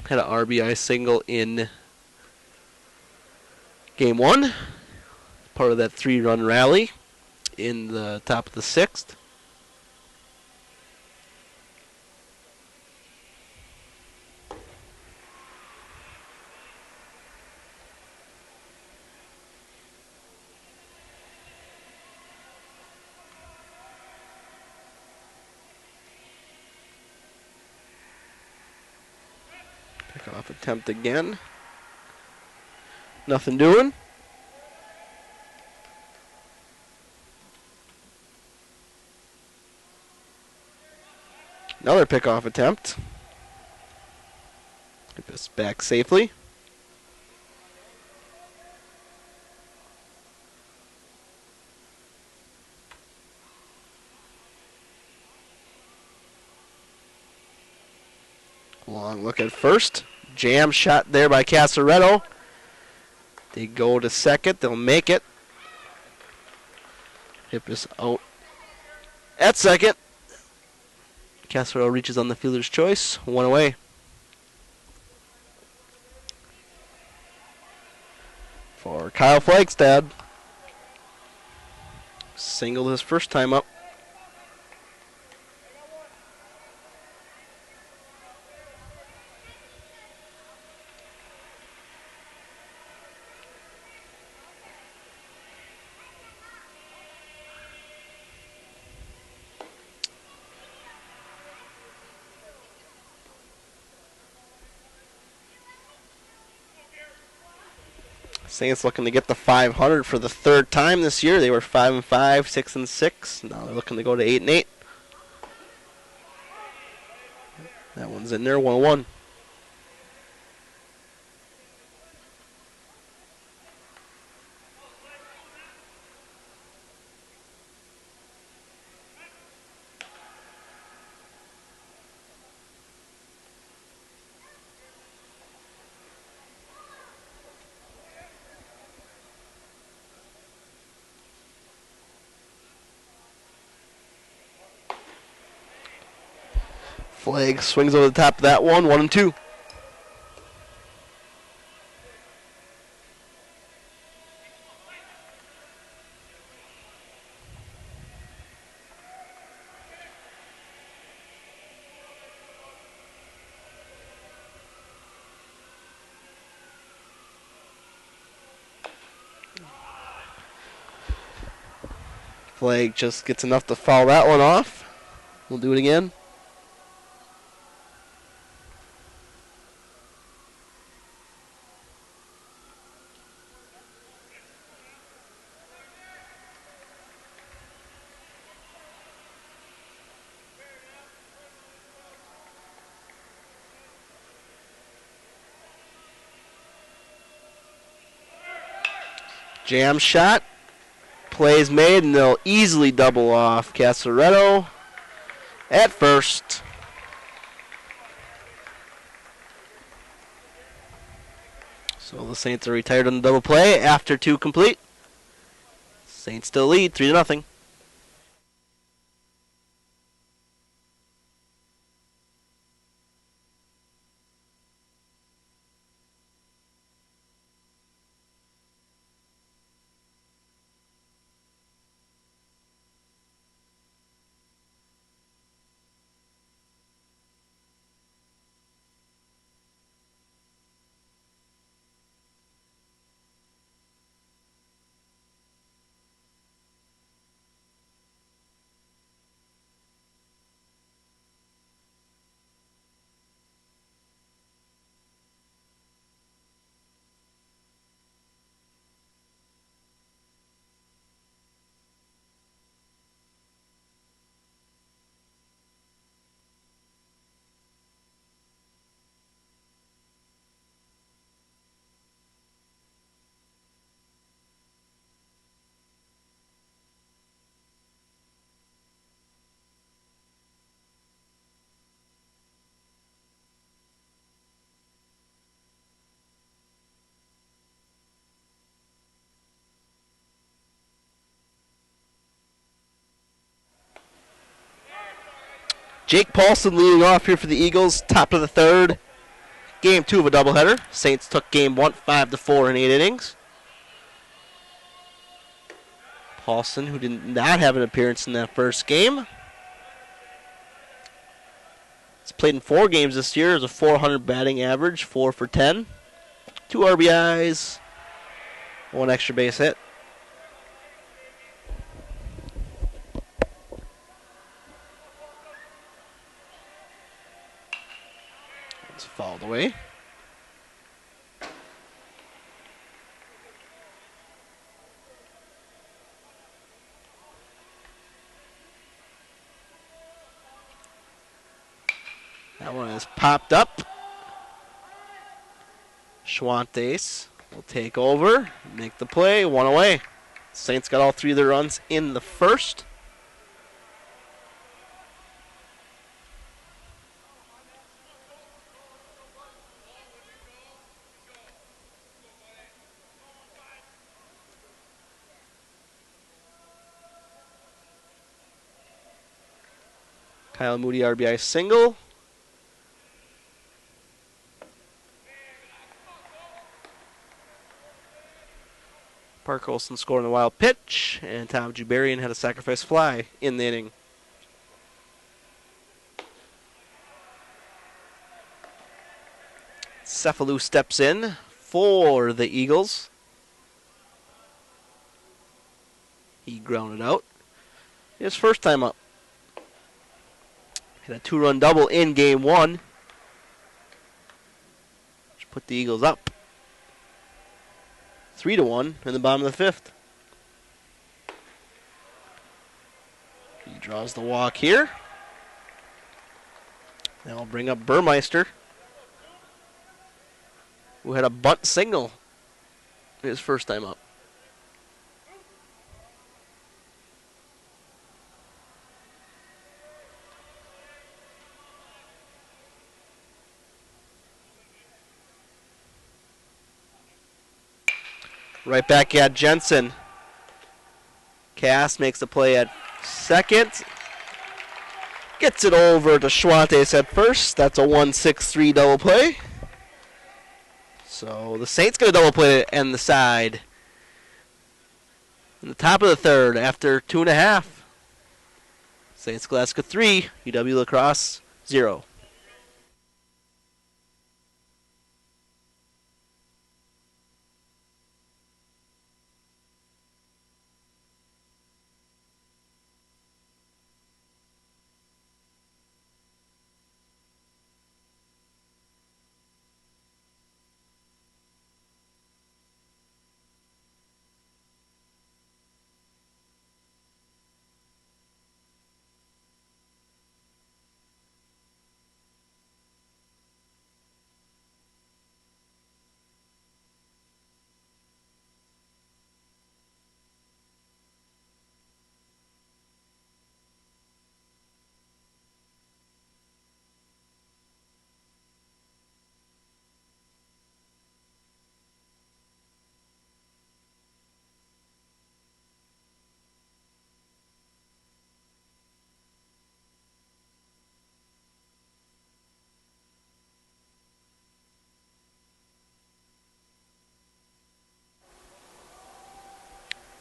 Had an RBI single in Game 1. Part of that 3-run rally in the top of the 6th. Pickoff attempt again. Nothing doing. Another pickoff attempt. Just back safely. Long look at first. Jam shot there by Casaretto. They go to second. They'll make it. Hip is out at second. Casaretto reaches on the fielder's choice. One away. For Kyle Flagstad. Singled his first time up. Saints looking to get the 500 for the third time this year. They were 5-5, 6-6. Now they're looking to go to 8-8. That one's in there, 1-1. Flag swings over the top of that one, 1-2. Flag just gets enough to foul that one off. We'll do it again. Jam shot. Plays made, and they'll easily double off Casaretto at first. So the Saints are retired on the double play after 2 complete. Saints still lead 3-0. Jake Paulson leading off here for the Eagles, top of the third. Game 2 of a doubleheader. Saints took game 1 5-4 in 8 innings. Paulson, who did not have an appearance in that first game. He's played in 4 games this year. Has a .400 batting average, 4 for 10. 2 RBIs, 1 extra base hit. It's fouled away. That one is popped up. Schwantes will take over, make the play, one away. Saints got all three of their runs in the first. Kyle Moody RBI single. Parker Olson scored on a wild pitch, and Tom Jubarian had a sacrifice fly in the inning. Cephalou steps in for the Eagles. He grounded out. His first time up. Hit a two-run double in game one, which put the Eagles up 3-1 in the bottom of the fifth. He draws the walk here. Now we'll bring up Burmeister, who had a bunt single his first time up. Right back at Jensen. Cass makes the play at second. Gets it over to Schwantes at first. That's a 1-6-3 double play. So the Saints get a double play to end the side. In the top of the third after 2.5. Saints Scholastica 3, UW La Crosse 0.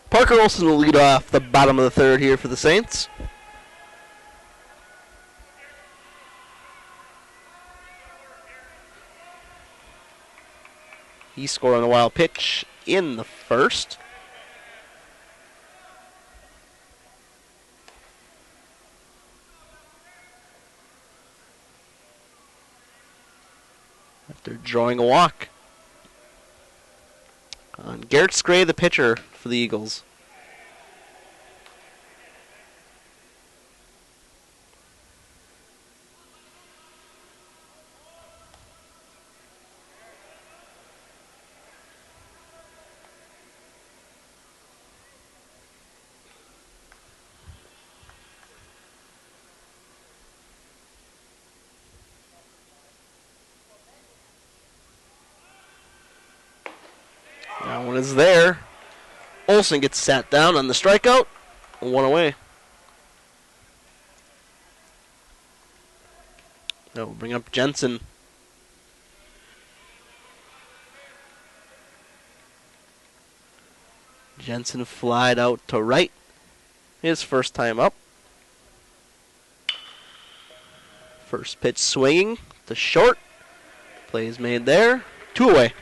Parker Olson will lead off the bottom of the third here for the Saints. He scored on a wild pitch in the first. After drawing a walk. On Garrett Scray, the pitcher for the Eagles. That one is there. Olson gets sat down on the strikeout. One away. Now we'll bring up Jensen. Jensen flied out to right. His first time up. First pitch swinging to short. Play is made there. 2 away.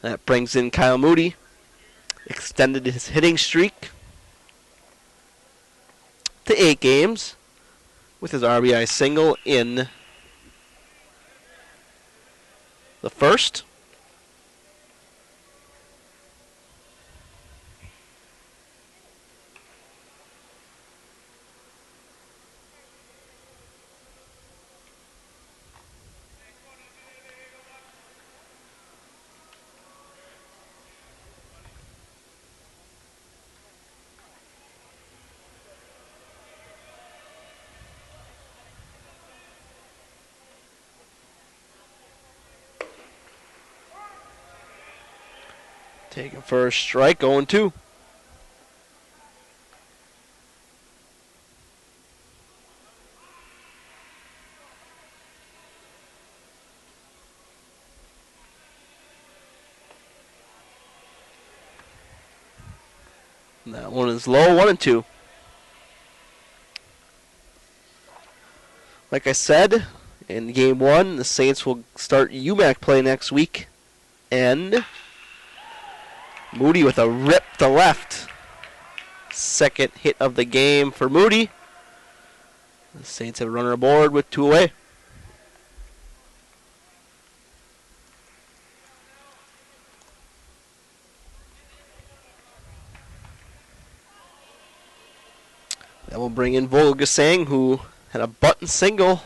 That brings in Kyle Moody. Extended his hitting streak to 8 games with his RBI single in the first. Taking first strike, 0-2. That one is low, 1-2. Like I said, in game one, the Saints will start UMAC play next week. And Moody with a rip to left. Second hit of the game for Moody. The Saints have a runner aboard with 2 away. That will bring in Volgasang, who had a button single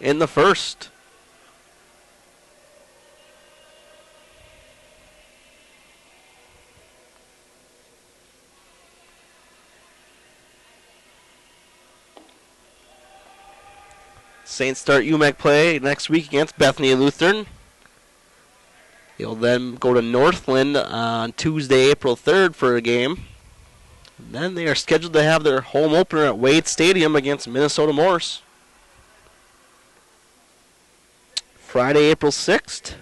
in the first. Saints start UMAC play next week against Bethany Lutheran. He'll then go to Northland on Tuesday, April 3rd for a game. And then they are scheduled to have their home opener at Wade Stadium against Minnesota Morse. Friday, April 6th,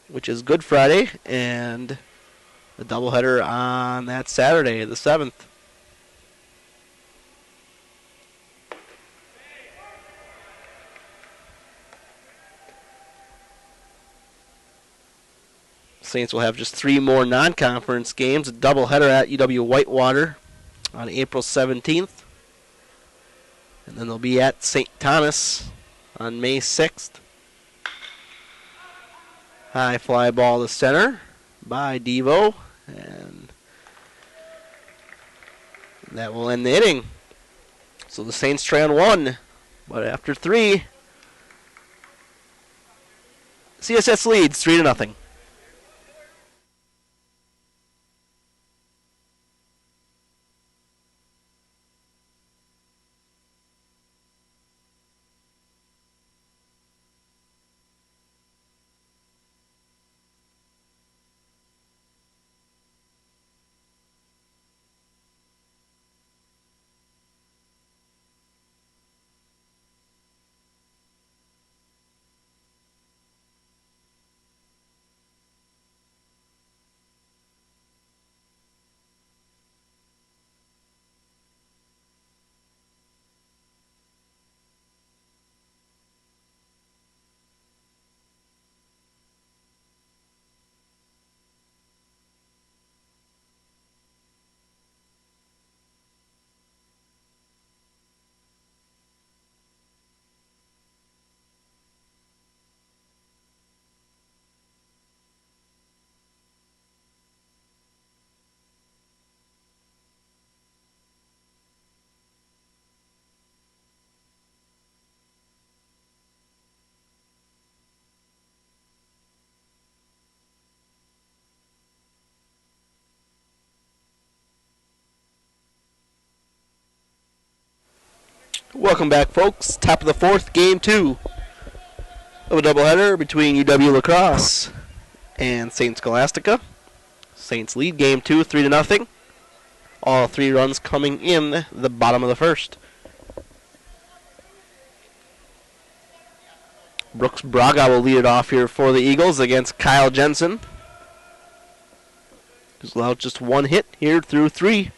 which is Good Friday, and the doubleheader on that Saturday, the 7th. Saints will have just 3 more non-conference games. A doubleheader at UW Whitewater on April 17th. And then they'll be at St. Thomas on May 6th. High fly ball to center by Devo. And that will end the inning. So the Saints trail 1. But after 3, CSS leads 3-0. Welcome back, folks. Top of the 4th, game 2 of a doubleheader between UW La Crosse and St. Scholastica. Saints lead game 2, 3-0. All 3 runs coming in the bottom of the first. Brooks Braga will lead it off here for the Eagles against Kyle Jensen, who's allowed just 1 hit here through 3.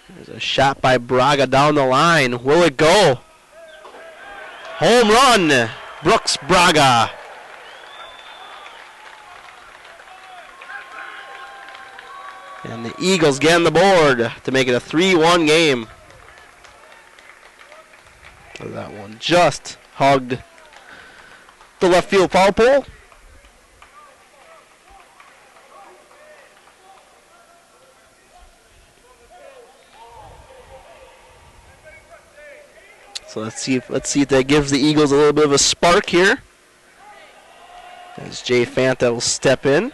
There's a shot by Braga down the line. Will it go? Home run, Brooks Braga. And the Eagles get on the board to make it a 3-1 game. That one just hugged the left field foul pole. So let's see if that gives the Eagles a little bit of a spark here. As Jay Fanta will step in.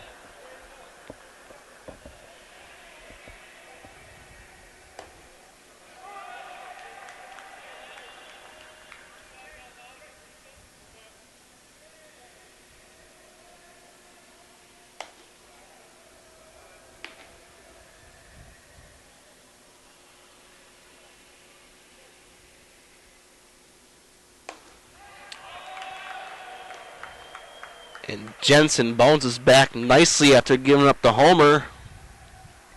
And Jensen bounces back nicely after giving up the homer.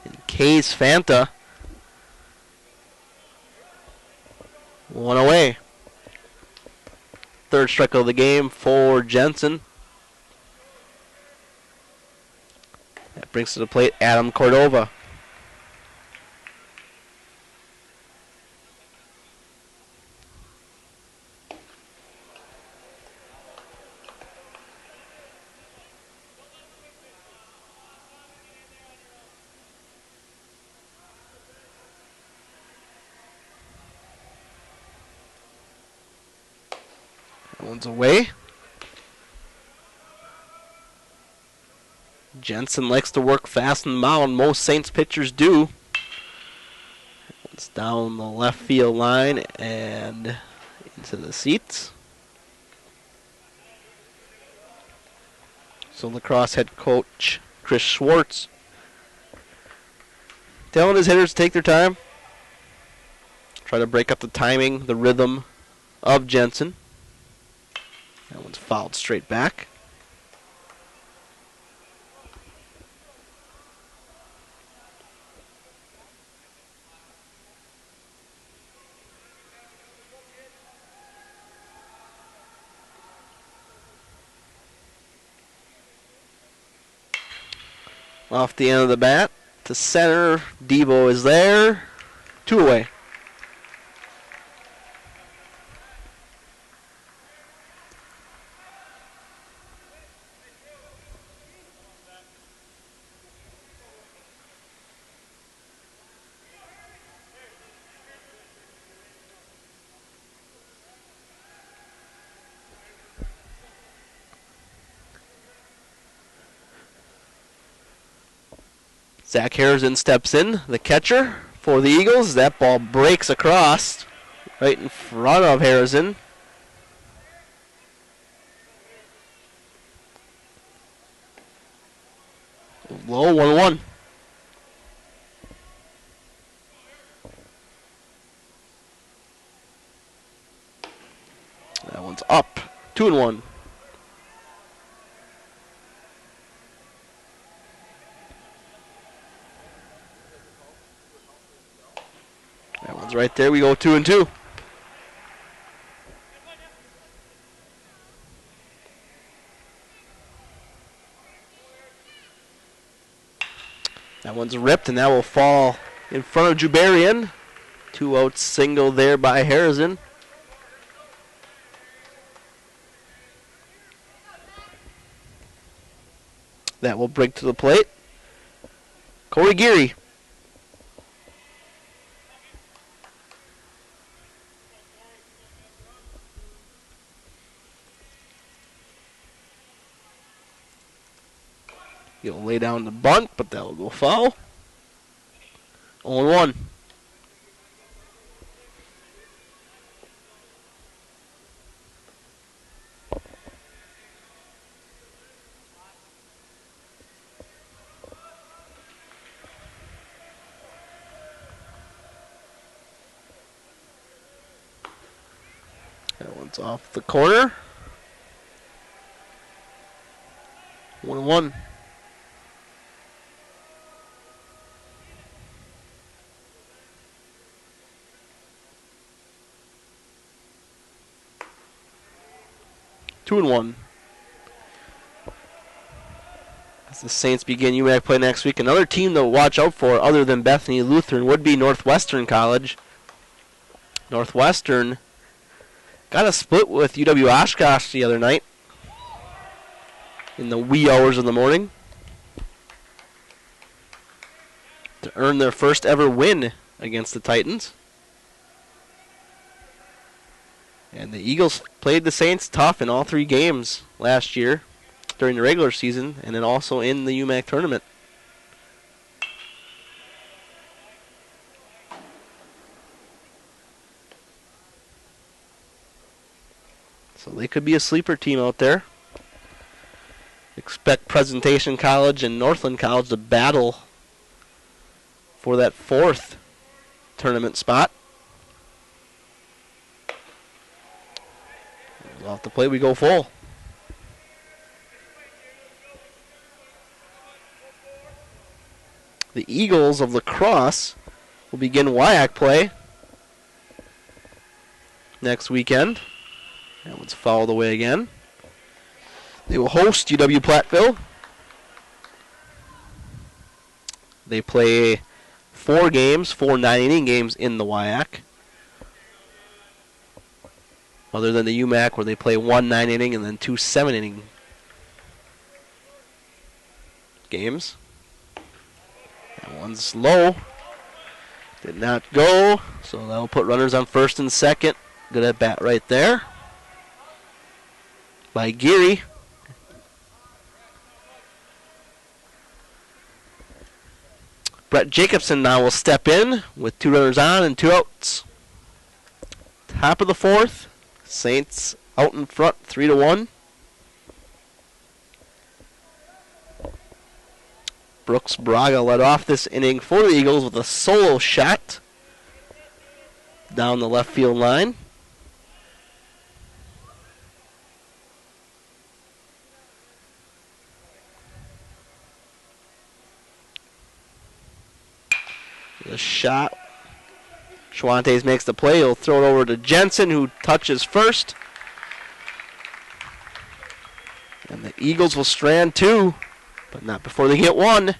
And K's Fanta. One away. Third strike of the game for Jensen. That brings to the plate Adam Cordova. One's away. Jensen likes to work fast and mound. Most Saints pitchers do. It's down the left field line and into the seats. So lacrosse head coach Chris Schwartz telling his hitters to take their time. Try to break up the timing, the rhythm of Jensen. That one's fouled straight back. Off the end of the bat to center. Devo is there. 2 away. Zach Harrison steps in, the catcher for the Eagles. That ball breaks across right in front of Harrison. Low 1-1. That one's up. 2-1. That one's right there. We go 2-2. That one's ripped, and that will fall in front of Jubarian. 2 out single there by Harrison. That will bring to the plate Corey Geary. He'll lay down the bunt, but that will go foul. 0-1. That one's off the corner. 1-1. 2-1. As the Saints begin UMAC play next week, another team to watch out for other than Bethany Lutheran would be Northwestern College. Northwestern got a split with UW Oshkosh the other night in the wee hours of the morning to earn their first ever win against the Titans. And the Eagles played the Saints tough in all 3 games last year during the regular season and then also in the UMAC tournament. So they could be a sleeper team out there. Expect Presentation College and Northland College to battle for that 4th tournament spot. Off the play we go full. The Eagles of La Crosse will begin WIAC play next weekend. That one's fouled away again. They will host UW Platteville. They play 4 games, 4 9-inning games in the WIAC. Other than the UMAC where they play 1 9-inning and then 2 7-inning games. That one's low. Did not go, so that'll put runners on first and second. Good at bat right there by Geary. Brett Jacobson now will step in with 2 runners on and 2 outs. Top of the 4th. Saints out in front, 3-1. Brooks Braga led off this inning for the Eagles with a solo shot down the left field line. The shot. Schwantes makes the play. He'll throw it over to Jensen, who touches first. And the Eagles will strand 2, but not before they get 1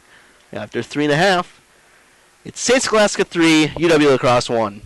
after 3.5. It's St. Scholastica 3, UW La Crosse 1.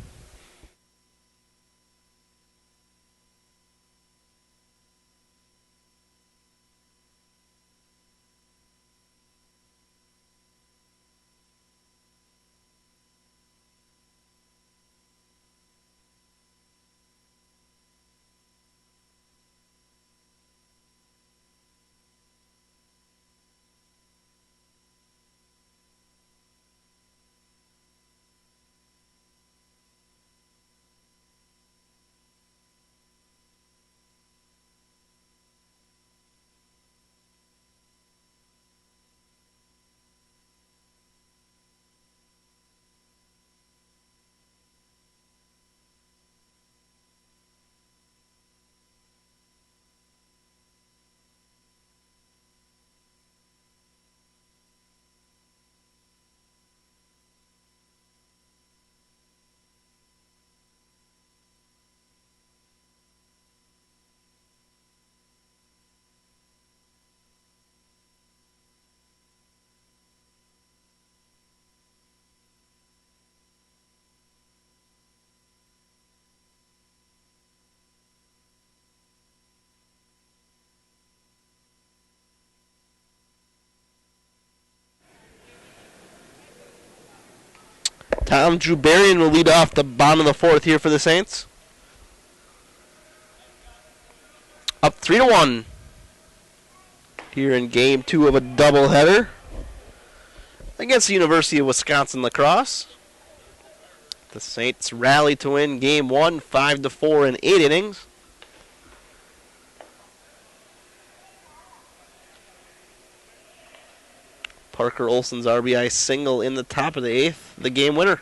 Tom Drubarian will lead off the bottom of the 4th here for the Saints. Up 3-1 here in Game 2 of a doubleheader against the University of Wisconsin-La Crosse. The Saints rally to win Game 1, 5-4 in 8 innings. Parker Olson's RBI single in the top of the 8th, the game winner.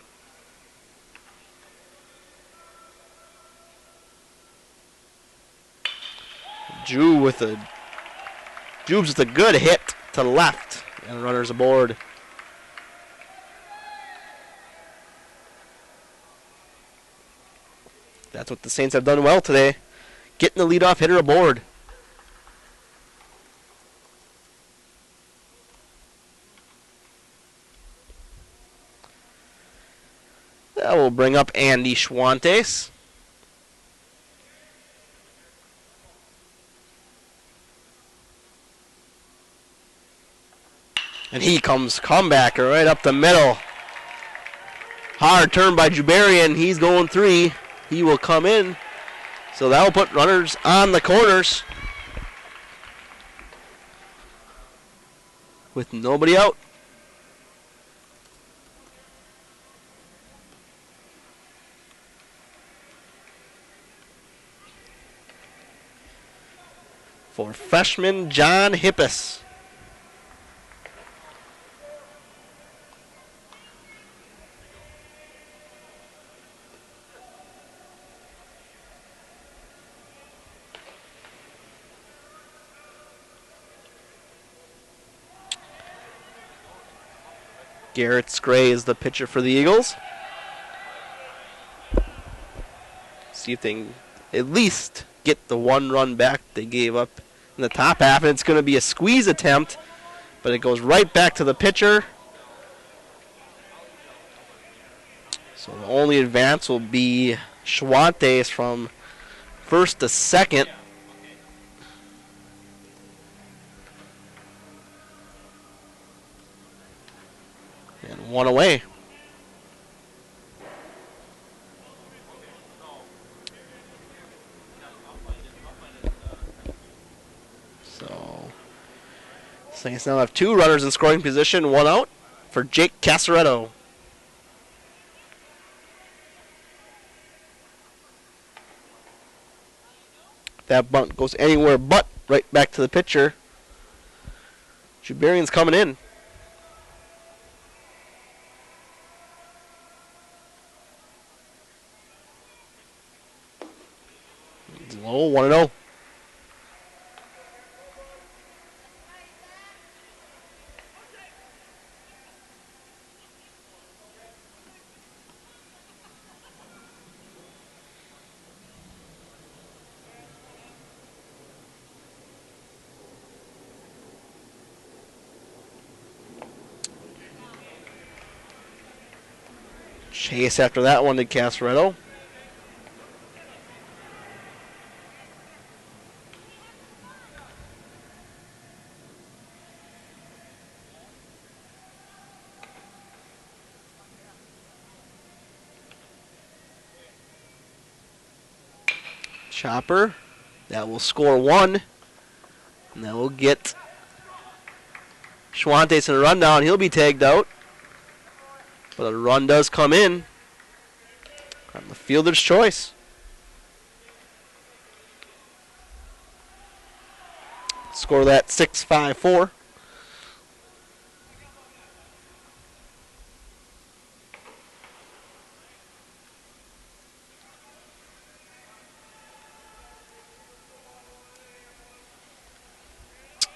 Jubes with a good hit to left, and runners aboard. That's what the Saints have done well today, getting the leadoff hitter aboard. That will bring up Andy Schwantes. And he comes comebacker right up the middle. Hard turn by Jubarian. He's going 3. He will come in. So that will put runners on the corners with nobody out. For freshman John Hippis. Garrett Scray is the pitcher for the Eagles. See if they can at least get the 1 run back they gave up in the top half. And it's going to be a squeeze attempt, but it goes right back to the pitcher. So the only advance will be Schwantes from first to second. And 1 away. So Saints now have 2 runners in scoring position, 1 out for Jake Casaretto. That bunt goes anywhere but right back to the pitcher. Jubarian's coming in. Low, 1-0. Chase after that one to Casaretto. Chopper. That will score 1. And that will get Schwantes in a rundown. He'll be tagged out. But a run does come in on the fielder's choice. Score that 6-5-4.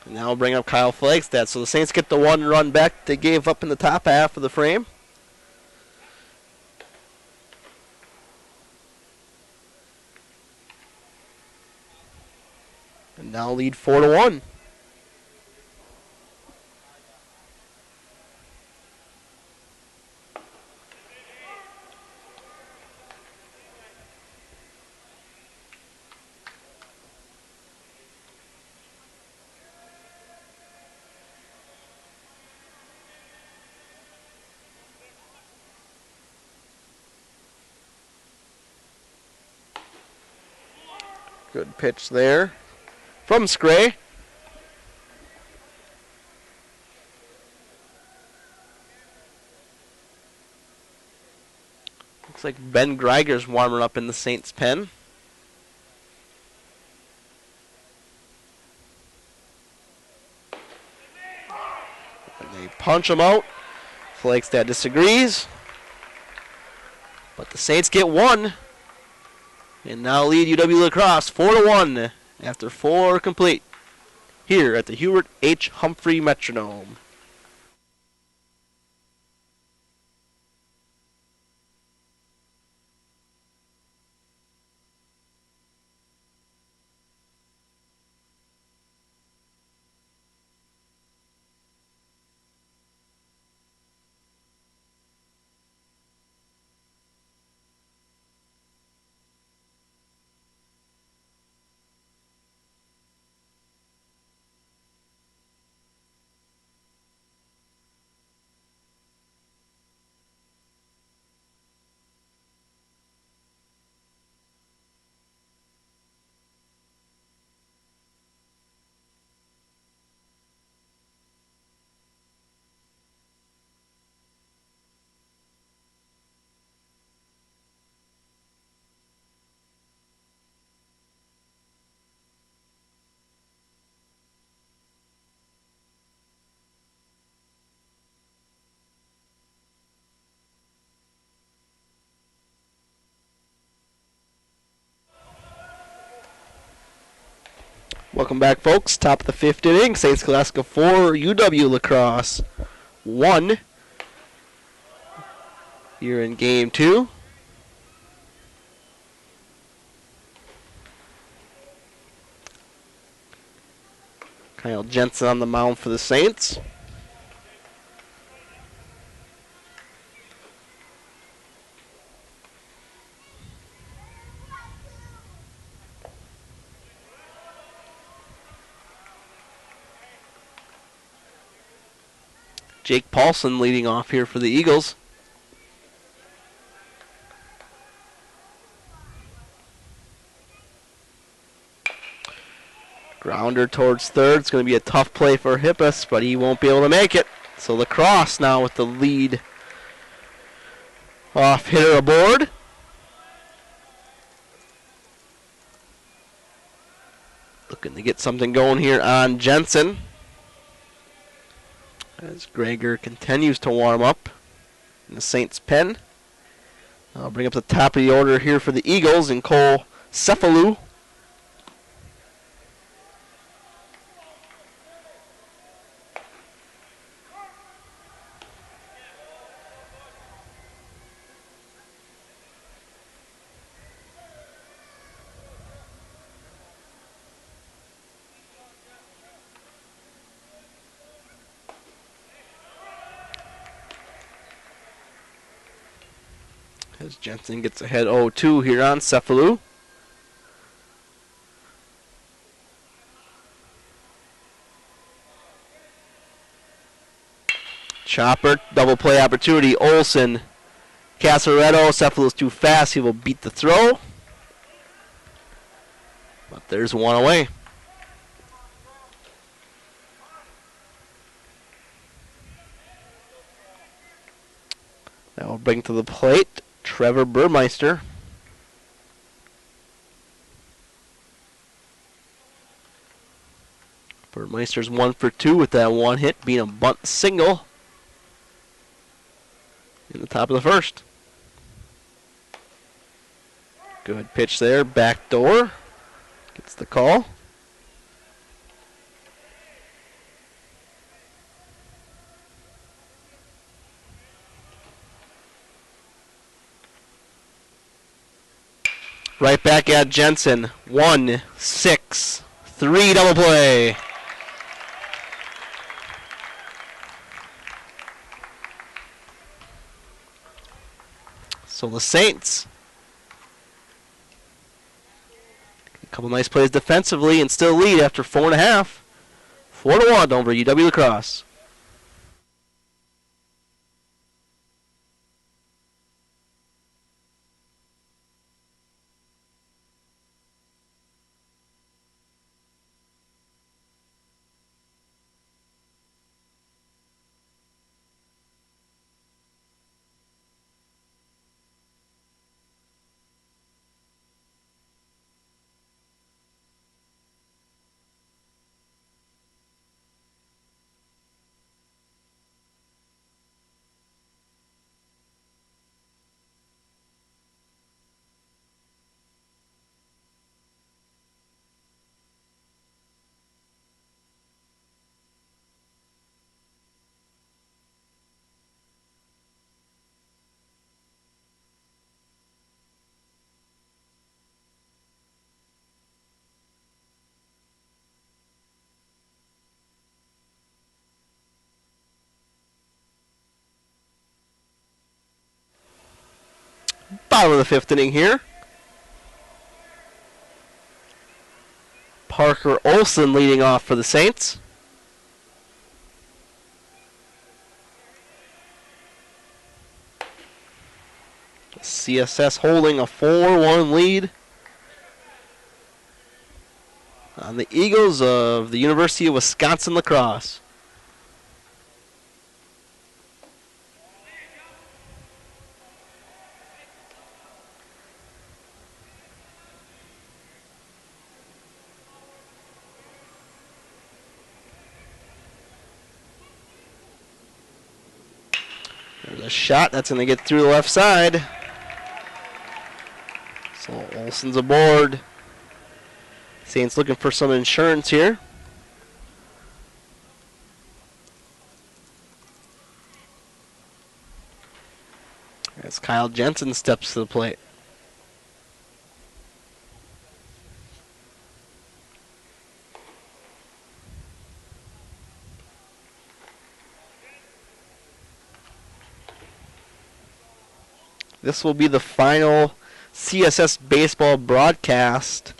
And now we'll bring up Kyle Flagstad. So the Saints get the 1 run back they gave up in the top half of the frame. And now lead 4-1. Good pitch there from Scray. Looks like Ben Greiger's warming up in the Saints pen. And they punch him out. Flagstad disagrees. But the Saints get 1. And now lead UW-La Crosse 4-1 after 4 complete here at the Hubert H. Humphrey Metronome. Welcome back, folks. Top of the 5th inning. St. Scholastica 4, UW Lacrosse 1. Here in Game 2. Kyle Jensen on the mound for the Saints. Jake Paulson leading off here for the Eagles. Grounder towards third. It's going to be a tough play for Hippus, but he won't be able to make it. So Lacrosse now with the lead off hitter aboard. Looking to get something going here on Jensen, as Greger continues to warm up in the Saints pen. I'll bring up the top of the order here for the Eagles in Cole Cephalou. As Jensen gets ahead 0-2 here on Cephalou. Chopper, double play opportunity. Olsen, Casaretto. Cefalou's too fast. He will beat the throw. But there's one away. That will bring to the plate Trevor Burmeister. Burmeister's 1 for 2 with that one hit, being a bunt single in the top of the first. Good pitch there, back door. Gets the call. Right back at Jensen. 1-6-3 double play. So the Saints, a couple nice plays defensively and still lead after 4.5. 4-1 over UW Lacrosse. Bottom of the 5th inning here. Parker Olsen leading off for the Saints. CSS holding a 4-1 lead on the Eagles of the University of Wisconsin Lacrosse. There's a shot that's going to get through the left side. So Olsen's aboard. Saints looking for some insurance here. As Kyle Jensen steps to the plate. This will be the final CSS baseball broadcast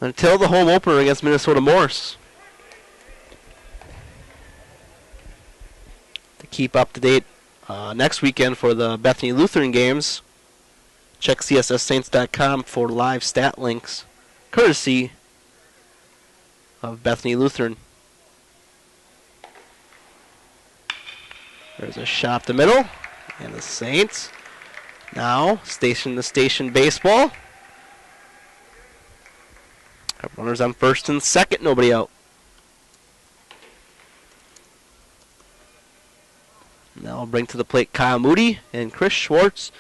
until the home opener against Minnesota Morse. To keep up to date next weekend for the Bethany Lutheran games, check csssaints.com for live stat links, courtesy of Bethany Lutheran. There's a shot up the middle, and the Saints now station to station baseball. Have runners on first and second, nobody out. Now we'll bring to the plate Kyle Moody and Chris Schwartz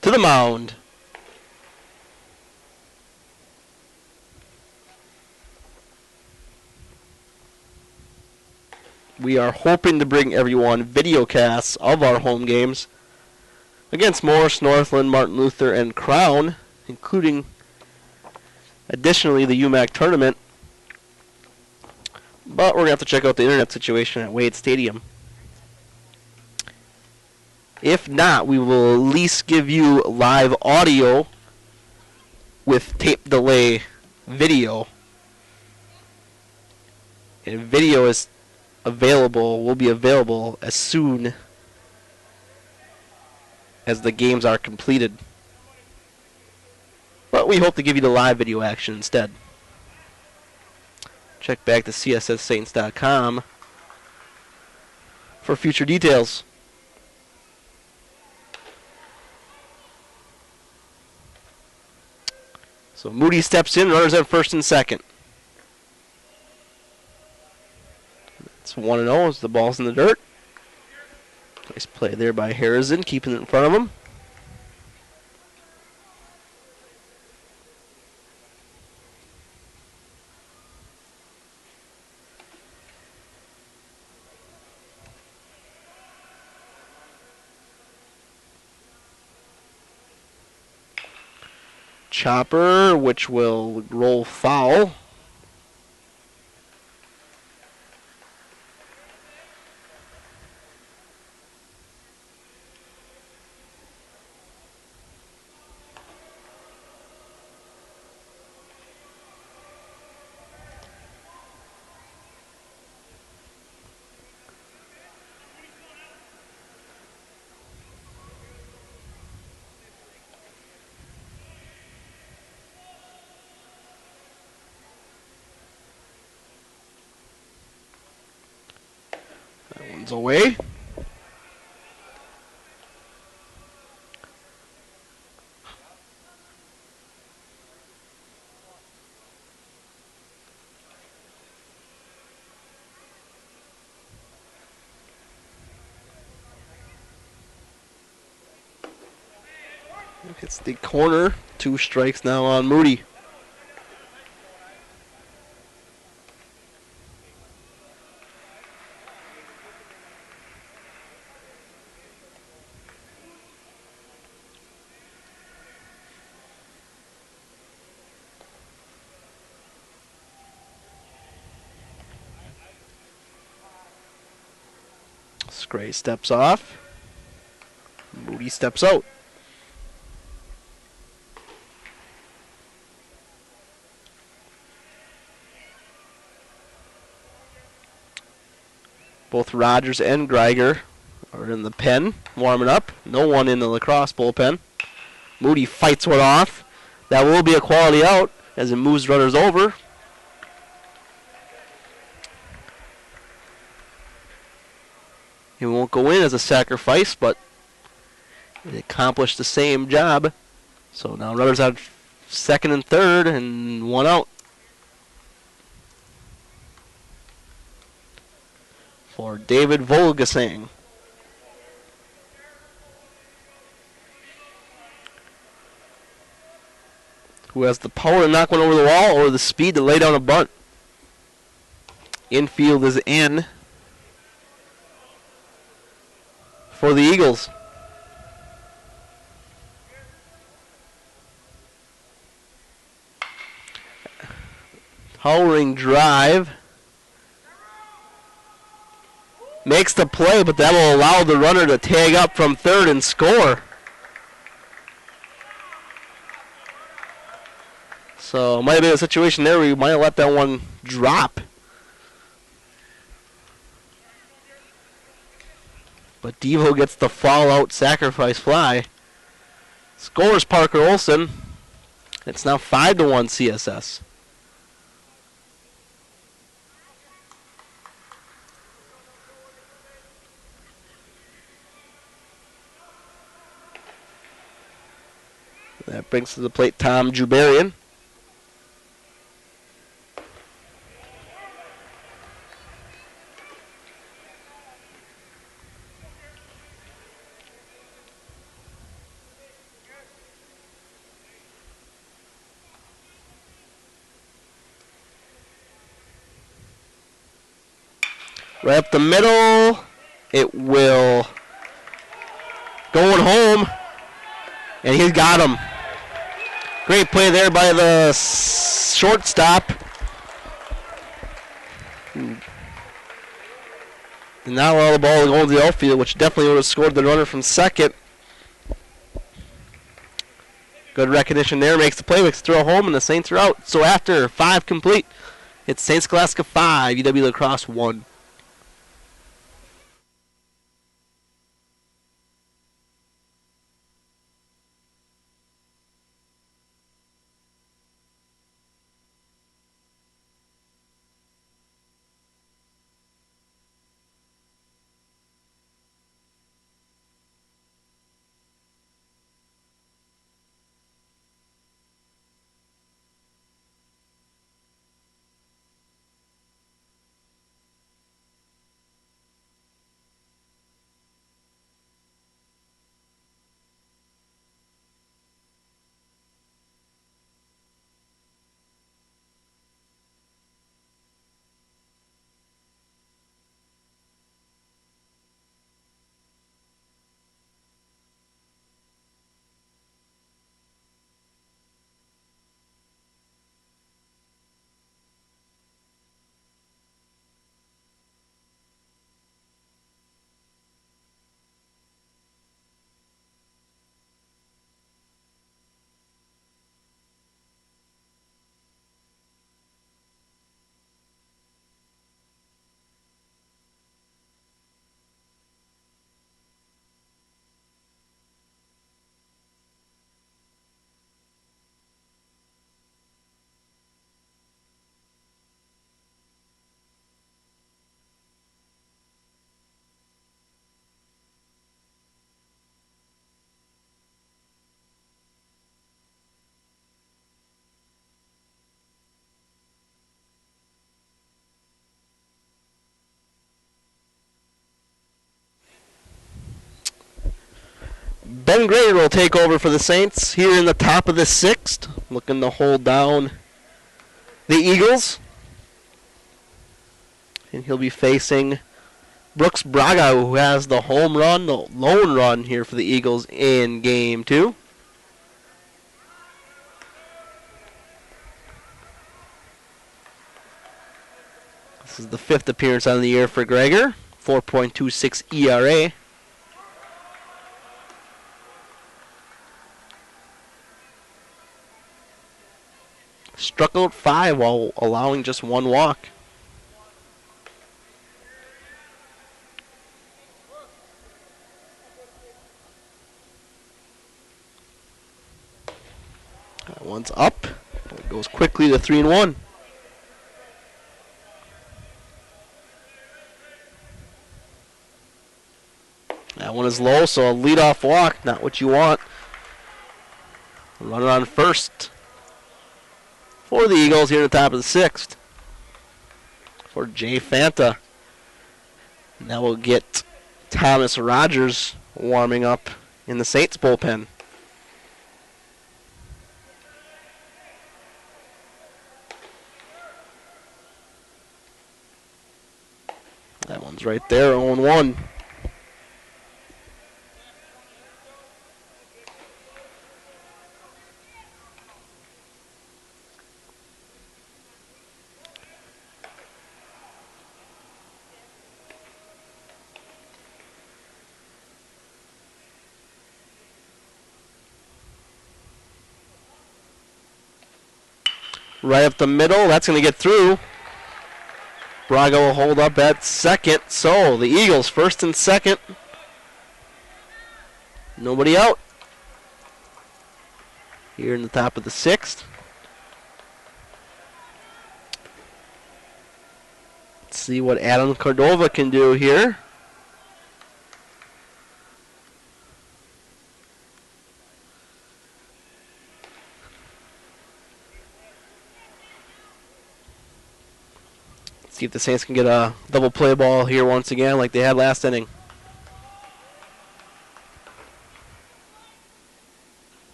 to the mound. We are hoping to bring everyone video casts of our home games against Morris, Northland, Martin Luther, and Crown, including additionally the UMAC tournament. But we're going to have to check out the internet situation at Wade Stadium. If not, we will at least give you live audio with tape delay video. And video is available, will be available as soon as the games are completed. But we hope to give you the live video action instead. Check back to csssaints.com for future details. So Moody steps in, runners at first and second. It's 1-0 as the ball's in the dirt. Nice play there by Harrison, keeping it in front of him. Chopper, which will roll foul. That one's away. Hits the corner. 2 strikes now on Moody. Gray steps off. Moody steps out. Both Rogers and Greiger are in the pen, warming up. No one in the lacrosse bullpen. Moody fights one off. That will be a quality out as it moves runners over. It won't go in as a sacrifice, but it accomplished the same job. So now runners on second and third and 1 out. For David Volgasang. who has the power to knock one over the wall or the speed to lay down a bunt. Infield is in for the Eagles. Towering drive. Makes the play, but that will allow the runner to tag up from third and score. So it might have been a situation there where you might have let that one drop. But Devo gets the fall-out sacrifice fly. Scores Parker Olson. It's now 5-1 CSS. That brings to the plate Tom Jubarian. Right up the middle. It will going home. And he's got him. Great play there by the shortstop. And now all the ball going to the outfield, which definitely would have scored the runner from second. Good recognition there. Makes the play, makes the throw home, and the Saints are out. So after 5 complete, it's St. Scholastica 5, UW La Crosse 1. Ben Grader will take over for the Saints here in the top of the 6th, looking to hold down the Eagles. And he'll be facing Brooks Braga, who has the home run, the lone run here for the Eagles in Game 2. This is the 5th appearance on the year for Greger, 4.26 ERA. Struck out 5 while allowing just 1 walk. That one's up. It goes quickly to 3-1. That one is low, so a leadoff walk, not what you want. Runner on first for the Eagles here at the top of the 6th. For Jay Fanta. Now we'll get Thomas Rogers warming up in the Saints bullpen. It's right there, 0-1. Right up the middle. That's going to get through. Braga will hold up at second. So the Eagles first and second. Nobody out. Here in the top of the sixth. Let's see what Adam Cordova can do here. See if the Saints can get a double play ball here once again like they had last inning.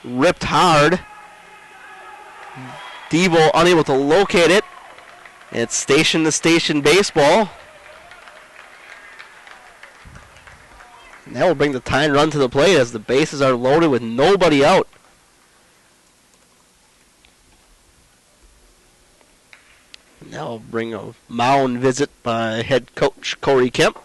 Ripped hard. Devo unable to locate it. It's station-to-station baseball. And that will bring the tying run to the plate as the bases are loaded with nobody out. Now will bring a mound visit by head coach Corey Kemp.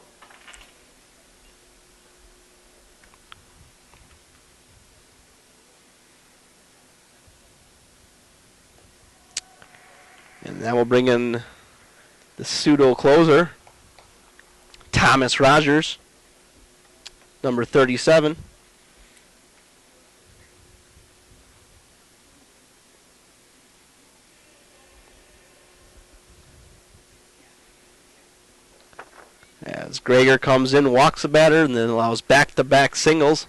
And that will bring in the pseudo closer, Thomas Rogers, number 37. As Greger comes in, walks the batter, and then allows back-to-back singles.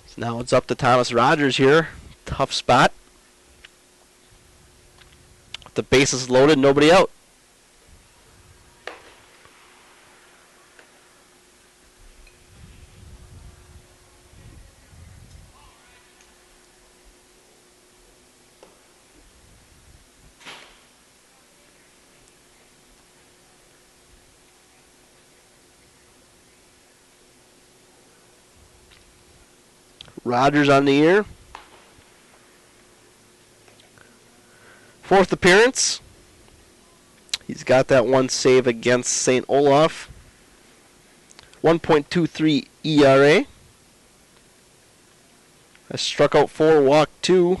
So now it's up to Thomas Rogers here. Tough spot. The bases loaded, nobody out. Rogers on the year. Fourth appearance. He's got that one save against St. Olaf. 1.23 ERA. Has struck out 4, walked 2.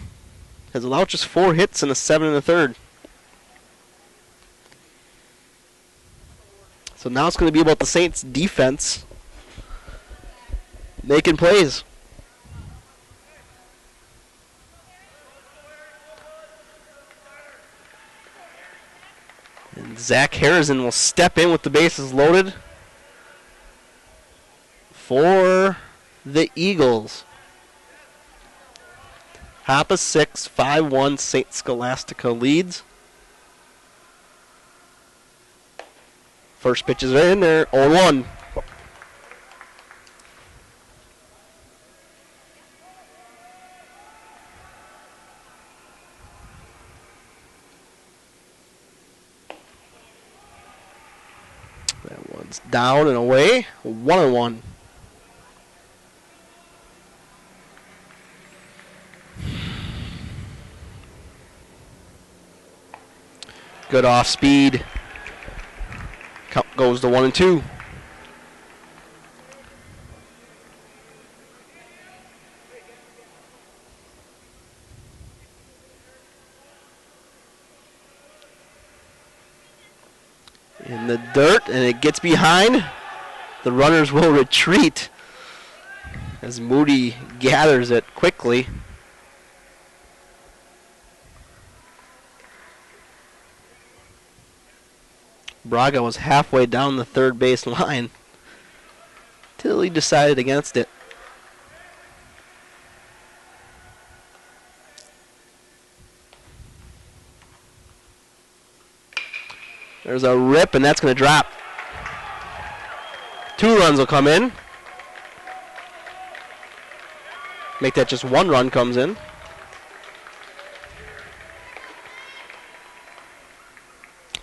Has allowed just 4 hits and a 7 1/3. So now it's going to be about the Saints' defense making plays. And Zach Harrison will step in with the bases loaded for the Eagles. Top of 6, 5-1, St. Scholastica leads. First pitches are in there, 0-1. That one's down and away, 1-1. Good off speed. Count goes to 1-2. In the dirt, and it gets behind. The runners will retreat as Moody gathers it quickly. Braga was halfway down the third base line till he decided against it. There's a rip, and that's going to drop. 2 runs will come in. Make that just 1 run comes in.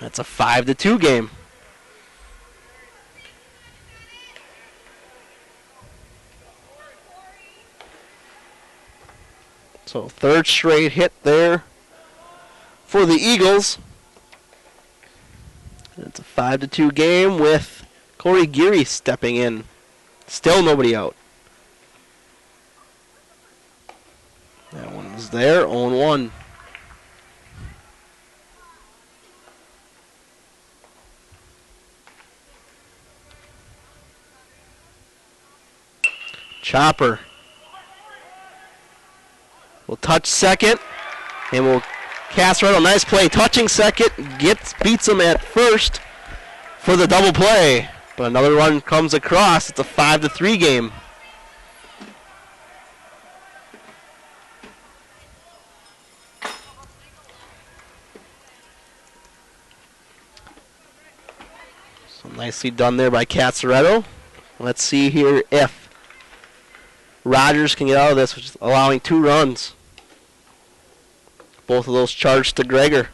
That's a 5-2 game. So 3rd straight hit there for the Eagles. It's a 5-2 game with Corey Geary stepping in. Still nobody out. That one's there, 0-1. Chopper will touch second, and will cast right on. Nice play, touching second, beats him at first for the double play. But another run comes across. It's a 5-3 game. So nicely done there by Cazzaretto. Let's see here if Rogers can get out of this, which is allowing 2 runs. Both of those charged to Gregor.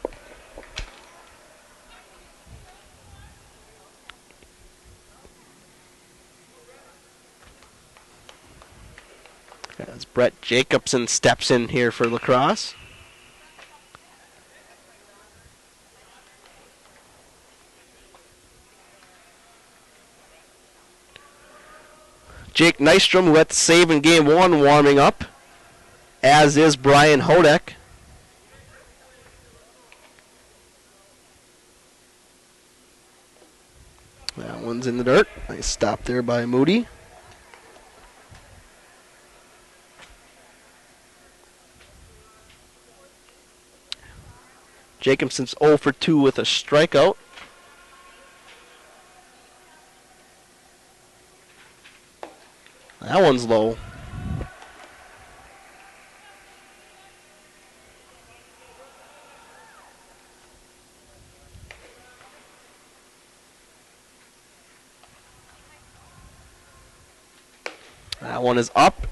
As Brett Jacobson steps in here for Lacrosse. Jake Nystrom, who had the save in game 1, warming up, as is Brian Hodek. That one's in the dirt. Nice stop there by Moody. Jacobson's 0 for 2 with a strikeout. That one's low. That one is up.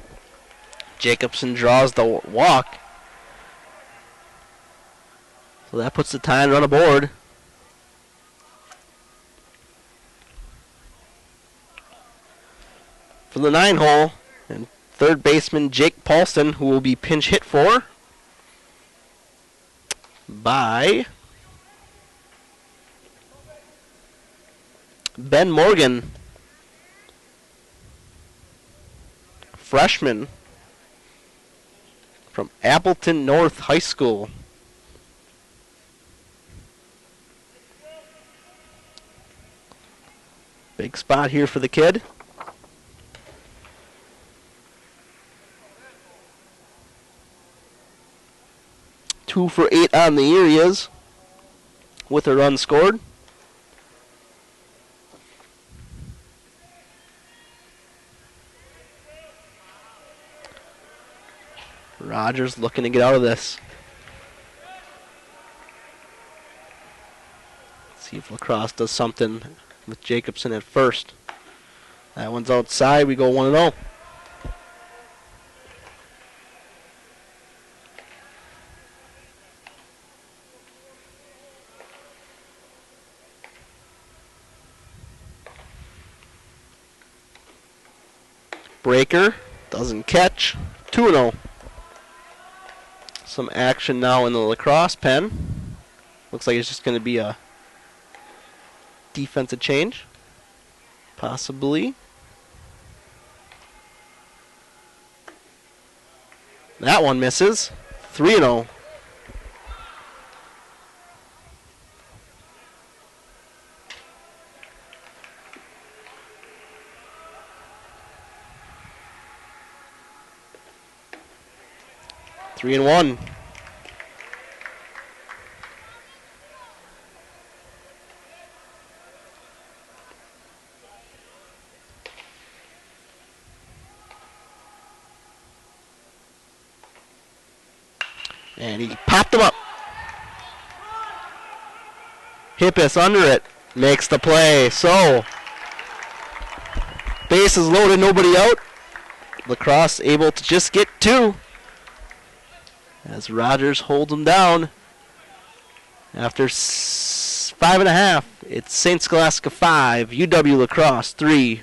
Jacobson draws the walk. So that puts the tying run aboard. For the 9 hole, and 3rd baseman Jake Paulson, who will be pinch hit for by Ben Morgan, freshman from Appleton North High School. Big spot here for the kid. Two for 8 on the year he is, with a run scored. Rogers looking to get out of this. Let's see if Lacrosse does something with Jacobson at first. That one's outside. We go 1-0. Breaker doesn't catch. 2-0. Some action now in the Lacrosse pen. Looks like it's just going to be a defensive change. Possibly. That one misses. 3-0. Three and 1. And he popped him up. Hippus under it. Makes the play. So, bases loaded, nobody out. Lacrosse able to just get 2. As Rogers holds them down. After 5.5, it's St. Scholastica 5, UW Lacrosse 3.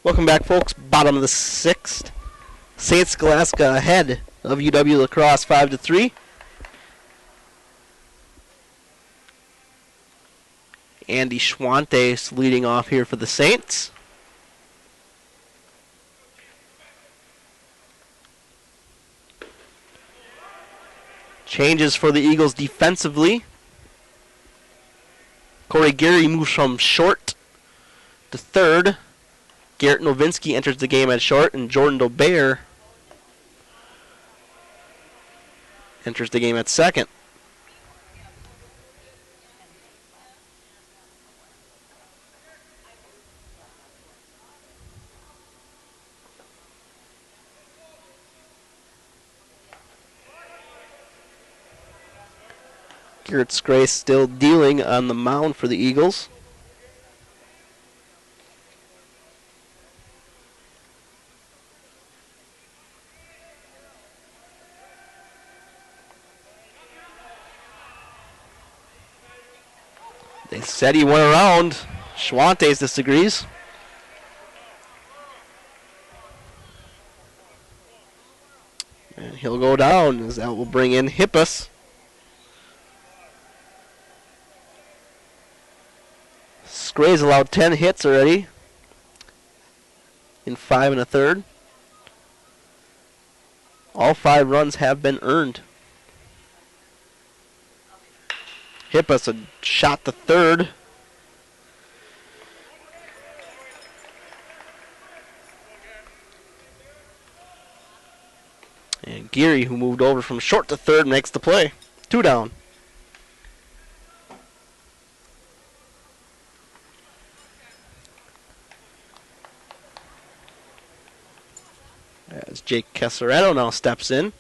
Welcome back, folks. Bottom of the 6th. St. Scholastica ahead of UW Lacrosse 5-3. Andy Schwantes leading off here for the Saints. Changes for the Eagles defensively. Corey Geary moves from short to third. Garrett Novinsky enters the game at short, and Jordan Dobert enters the game at second. Garrett Scrace still dealing on the mound for the Eagles. They said he went around. Schwantes disagrees. And he'll go down as that will bring in Hippus. Scray's allowed 10 hits already in 5 1/3. All 5 runs have been earned. Hippus a shot to third. And Geary, who moved over from short to third, makes the play. 2 down. As Jake Casaretto now steps in.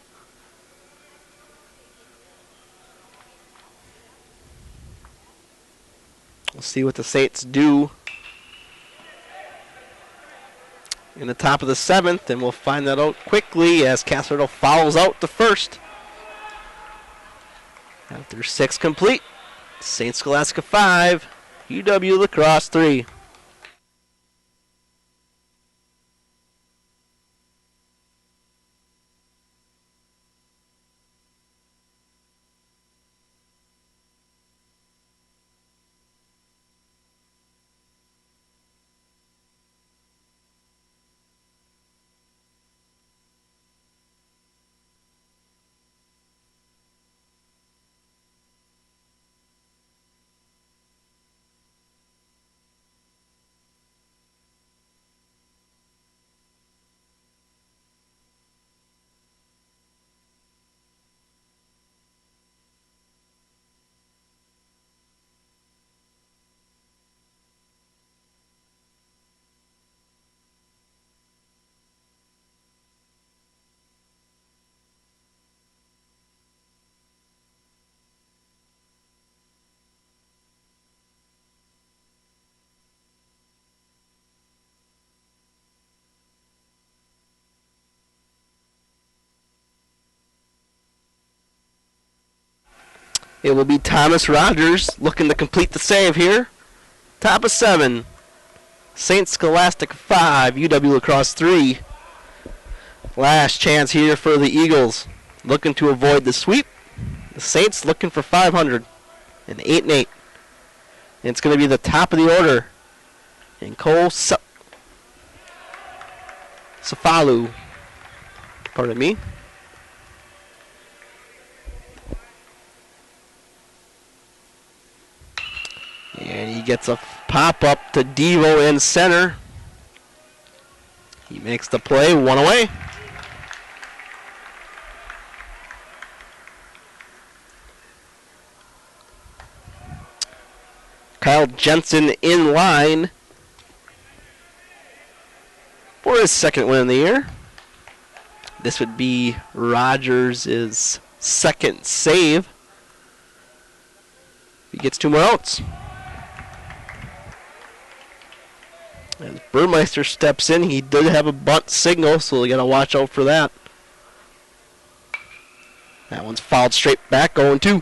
We'll see what the Saints do in the top of the 7th, and we'll find that out quickly as Casaretto fouls out the first. After 6 complete, St. Scholastica 5, UW Lacrosse 3. It will be Thomas Rogers looking to complete the save here. Top of 7. Saints Scholastica 5, UW La Crosse 3. Last chance here for the Eagles, looking to avoid the sweep. The Saints looking for 500 and 8-8. And it's going to be the top of the order. And Cole Safalu. Pardon me. And he gets a pop-up to Devo in center. He makes the play, 1 away. Kyle Jensen in line for his second win of the year. This would be Rogers' second save. He gets 2 more outs. As Burmeister steps in, he did have a bunt signal, so you got to watch out for that. That one's fouled straight back, going 2.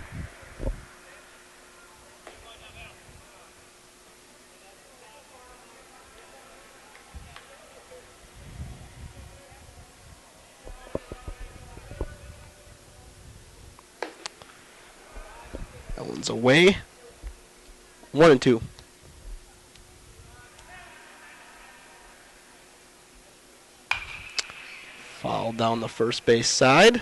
That one's away. 1 and 2. Foul down the first base side.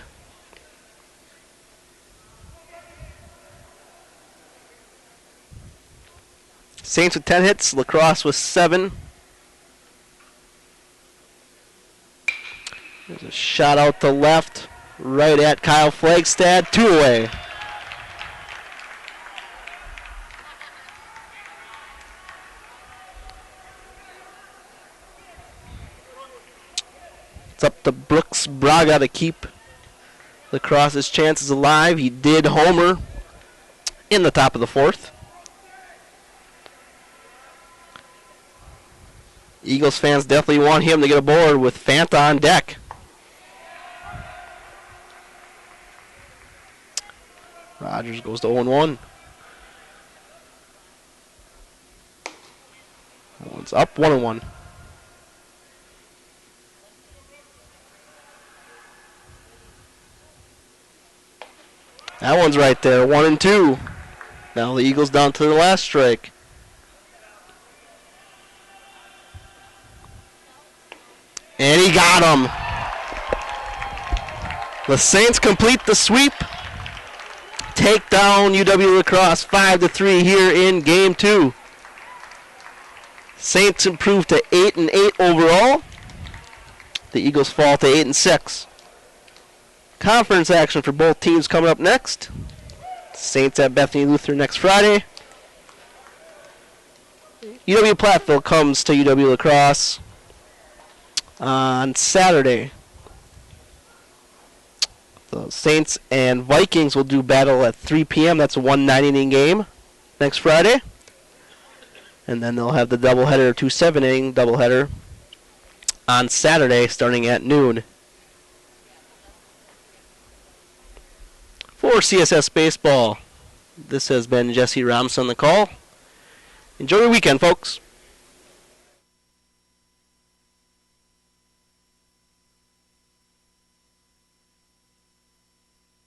Saints with 10 hits, La Crosse with 7. There's a shot out to left, right at Kyle Flagstad, 2 away. It's up to Brooks Braga to keep La Crosse's chances alive. He did homer in the top of the 4th. Eagles fans definitely want him to get aboard with Fanta on deck. Rogers goes to 0-1. That one's up, 1-1. That one's right there, 1 and 2. Now the Eagles down to their last strike. And he got him. The Saints complete the sweep. Take down UW La Crosse 5-3 here in Game 2. Saints improve to 8-8 overall. The Eagles fall to 8-6. Conference action for both teams coming up next. Saints at Bethany Lutheran next Friday. UW Platteville comes to UW La Crosse on Saturday. The Saints and Vikings will do battle at 3 p.m. That's a 1-9-inning game next Friday. And then they'll have the doubleheader, 2 7-inning doubleheader on Saturday starting at noon. For CSS Baseball, this has been Jesse Robinson on the call. Enjoy your weekend, folks.